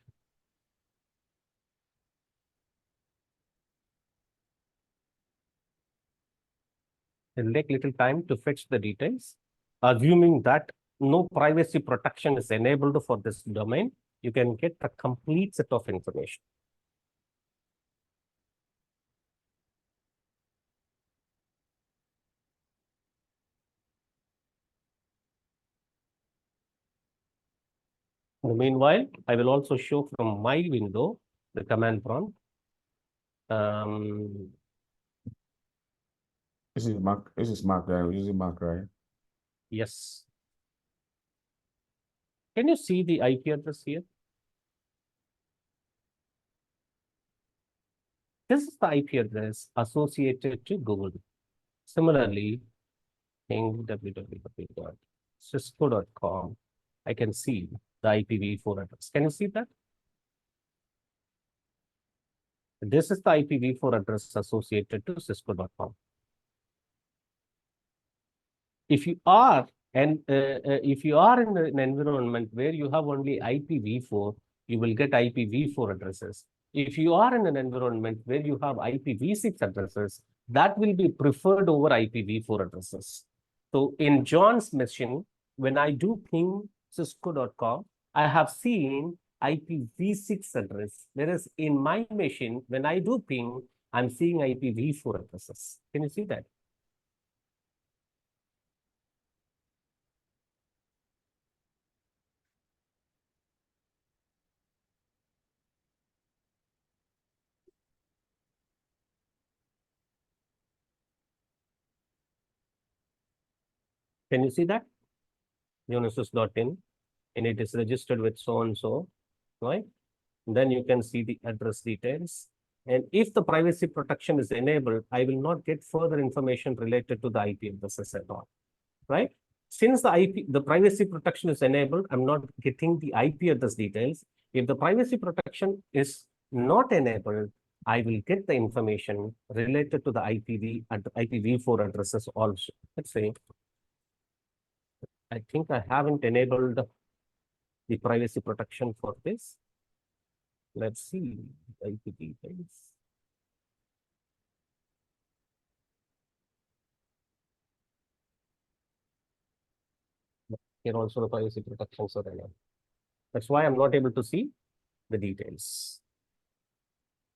And take little time to fetch the details. Assuming that no privacy protection is enabled for this domain, you can get a complete set of information. Meanwhile, I will also show from my window the command prompt. This is Mac. This is Mac, right? We're using Mac, right? Yes. Can you see the IP address here? This is the IP address associated to Google. Similarly, in www.cisco.com, I can see the IPv4 address. Can you see that? This is the IPv4 address associated to cisco.com. If you are in an environment where you have only IPv4, you will get IPv4 addresses. If you are in an environment where you have IPv6 addresses, that will be preferred over IPv4 addresses. So in John's machine, when I do ping cisco.com, I have seen IPv6 address, whereas in my machine, when I do ping, I'm seeing IPv4 addresses. Can you see that? Can you see that? Unisys.in, and it is registered with so and so, right? Then you can see the address details. And if the privacy protection is enabled, I will not get further information related to the IP addresses at all, right? Since the privacy protection is enabled, I'm not getting the IP address details. If the privacy protection is not enabled, I will get the information related to the IPv4 addresses also. Let's say, I think I haven't enabled the privacy protection for this. Let's see IP details. Here also the privacy protections are enabled. That's why I'm not able to see the details.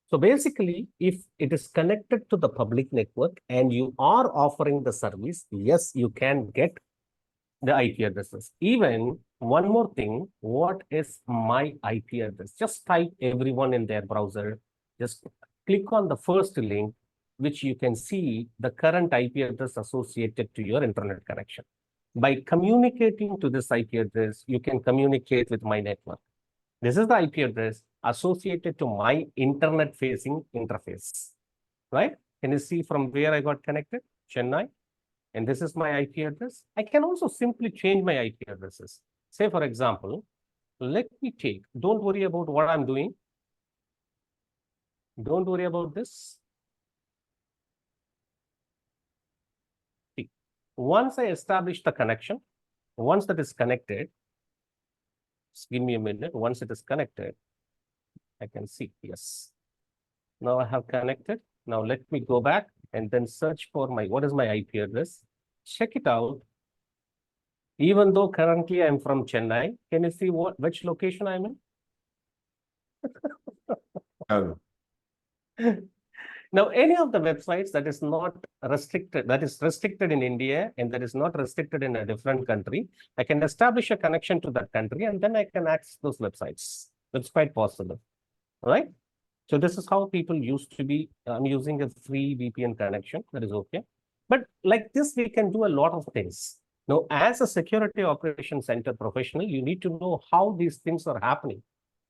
So basically, if it is connected to the public network and you are offering the service, yes, you can get the IP addresses. Even one more thing, what is my IP address? Just type everyone in their browser. Just click on the first link, which you can see the current IP address associated to your internet connection. By communicating to this IP address, you can communicate with my network. This is the IP address associated to my internet-facing interface, right? Can you see from where I got connected? Chennai. And this is my IP address. I can also simply change my IP addresses. Say, for example, let me take, don't worry about what I'm doing. Don't worry about this. See, once I establish the connection, Once that is connected, just give me a minute. Once it is connected, I can see, yes. Now I have connected. Now let me go back and then search for what is my IP address. Check it out. Even though currently I'm from Chennai, can you see which location I'm in? Now, any of the websites that is not restricted, that is restricted in India and that is not restricted in a different country, I can establish a connection to that country and then I can access those websites. That's quite possible, right? So this is how people used to be. I'm using a free VPN connection. That is okay. But like this, we can do a lot of things. Now, as a security operations center professional, you need to know how these things are happening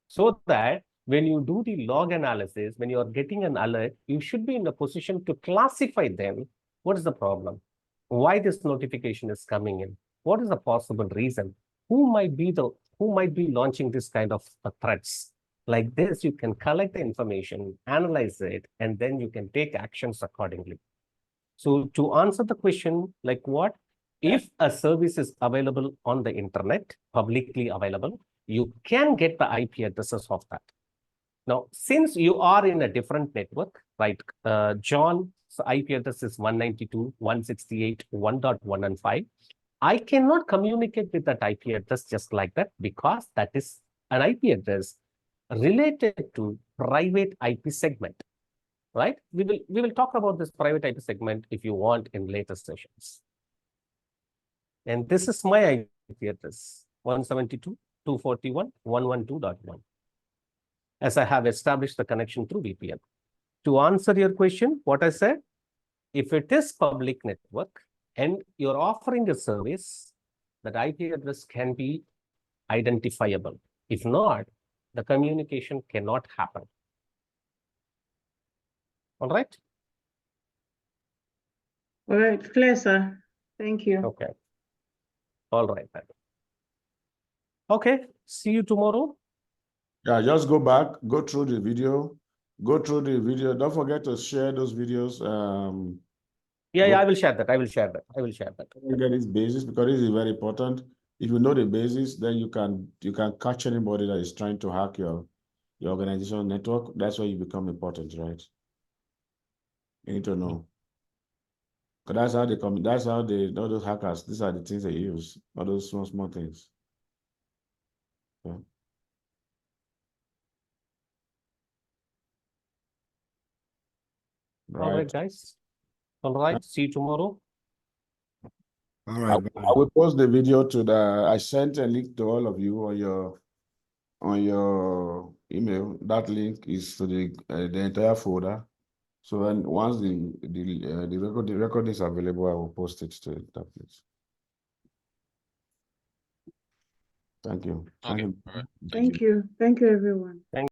so that when you do the log analysis, when you are getting an alert, you should be in a position to classify them. What is the problem? Why this notification is coming in? What is the possible reason? Who might be launching this kind of threats? Like this, you can collect the information, analyze it, and then you can take actions accordingly. So to answer the question, like what? If a service is available on the internet, publicly available, you can get the IP addresses of that. Now, since you are in a different network, right? John's IP address is 192.168.1.115. I cannot communicate with that IP address just like that because that is an IP address related to private IP segment, right? We will talk about this private IP segment if you want in later sessions. And this is my IP address, 172.241.112.1. as I have established the connection through VPN. To answer your question, what I said, if it is public network and you're offering a service, that IP address can be identifiable. If not, the communication cannot happen. All right? All right, clear, sir. Thank you. Okay. All right. Okay, see you tomorrow. Yeah, just go back, go through the video. Don't forget to share those videos. Yeah, I will share that. Get this basis because this is very important. If you know the basis, then you can catch anybody that is trying to hack your organizational network. That's why you become important, right? You need to know. Because that's how they come. That's how all those hackers. These are the things they use. All those small things. Yeah. All right, guys. All right. See you tomorrow. All right. I will post the video I sent a link to all of you on your email. That link is to the entire folder. So then once the record is available, I will post it to that place. Thank you. Okay. All right. Thank you. Thank you, everyone.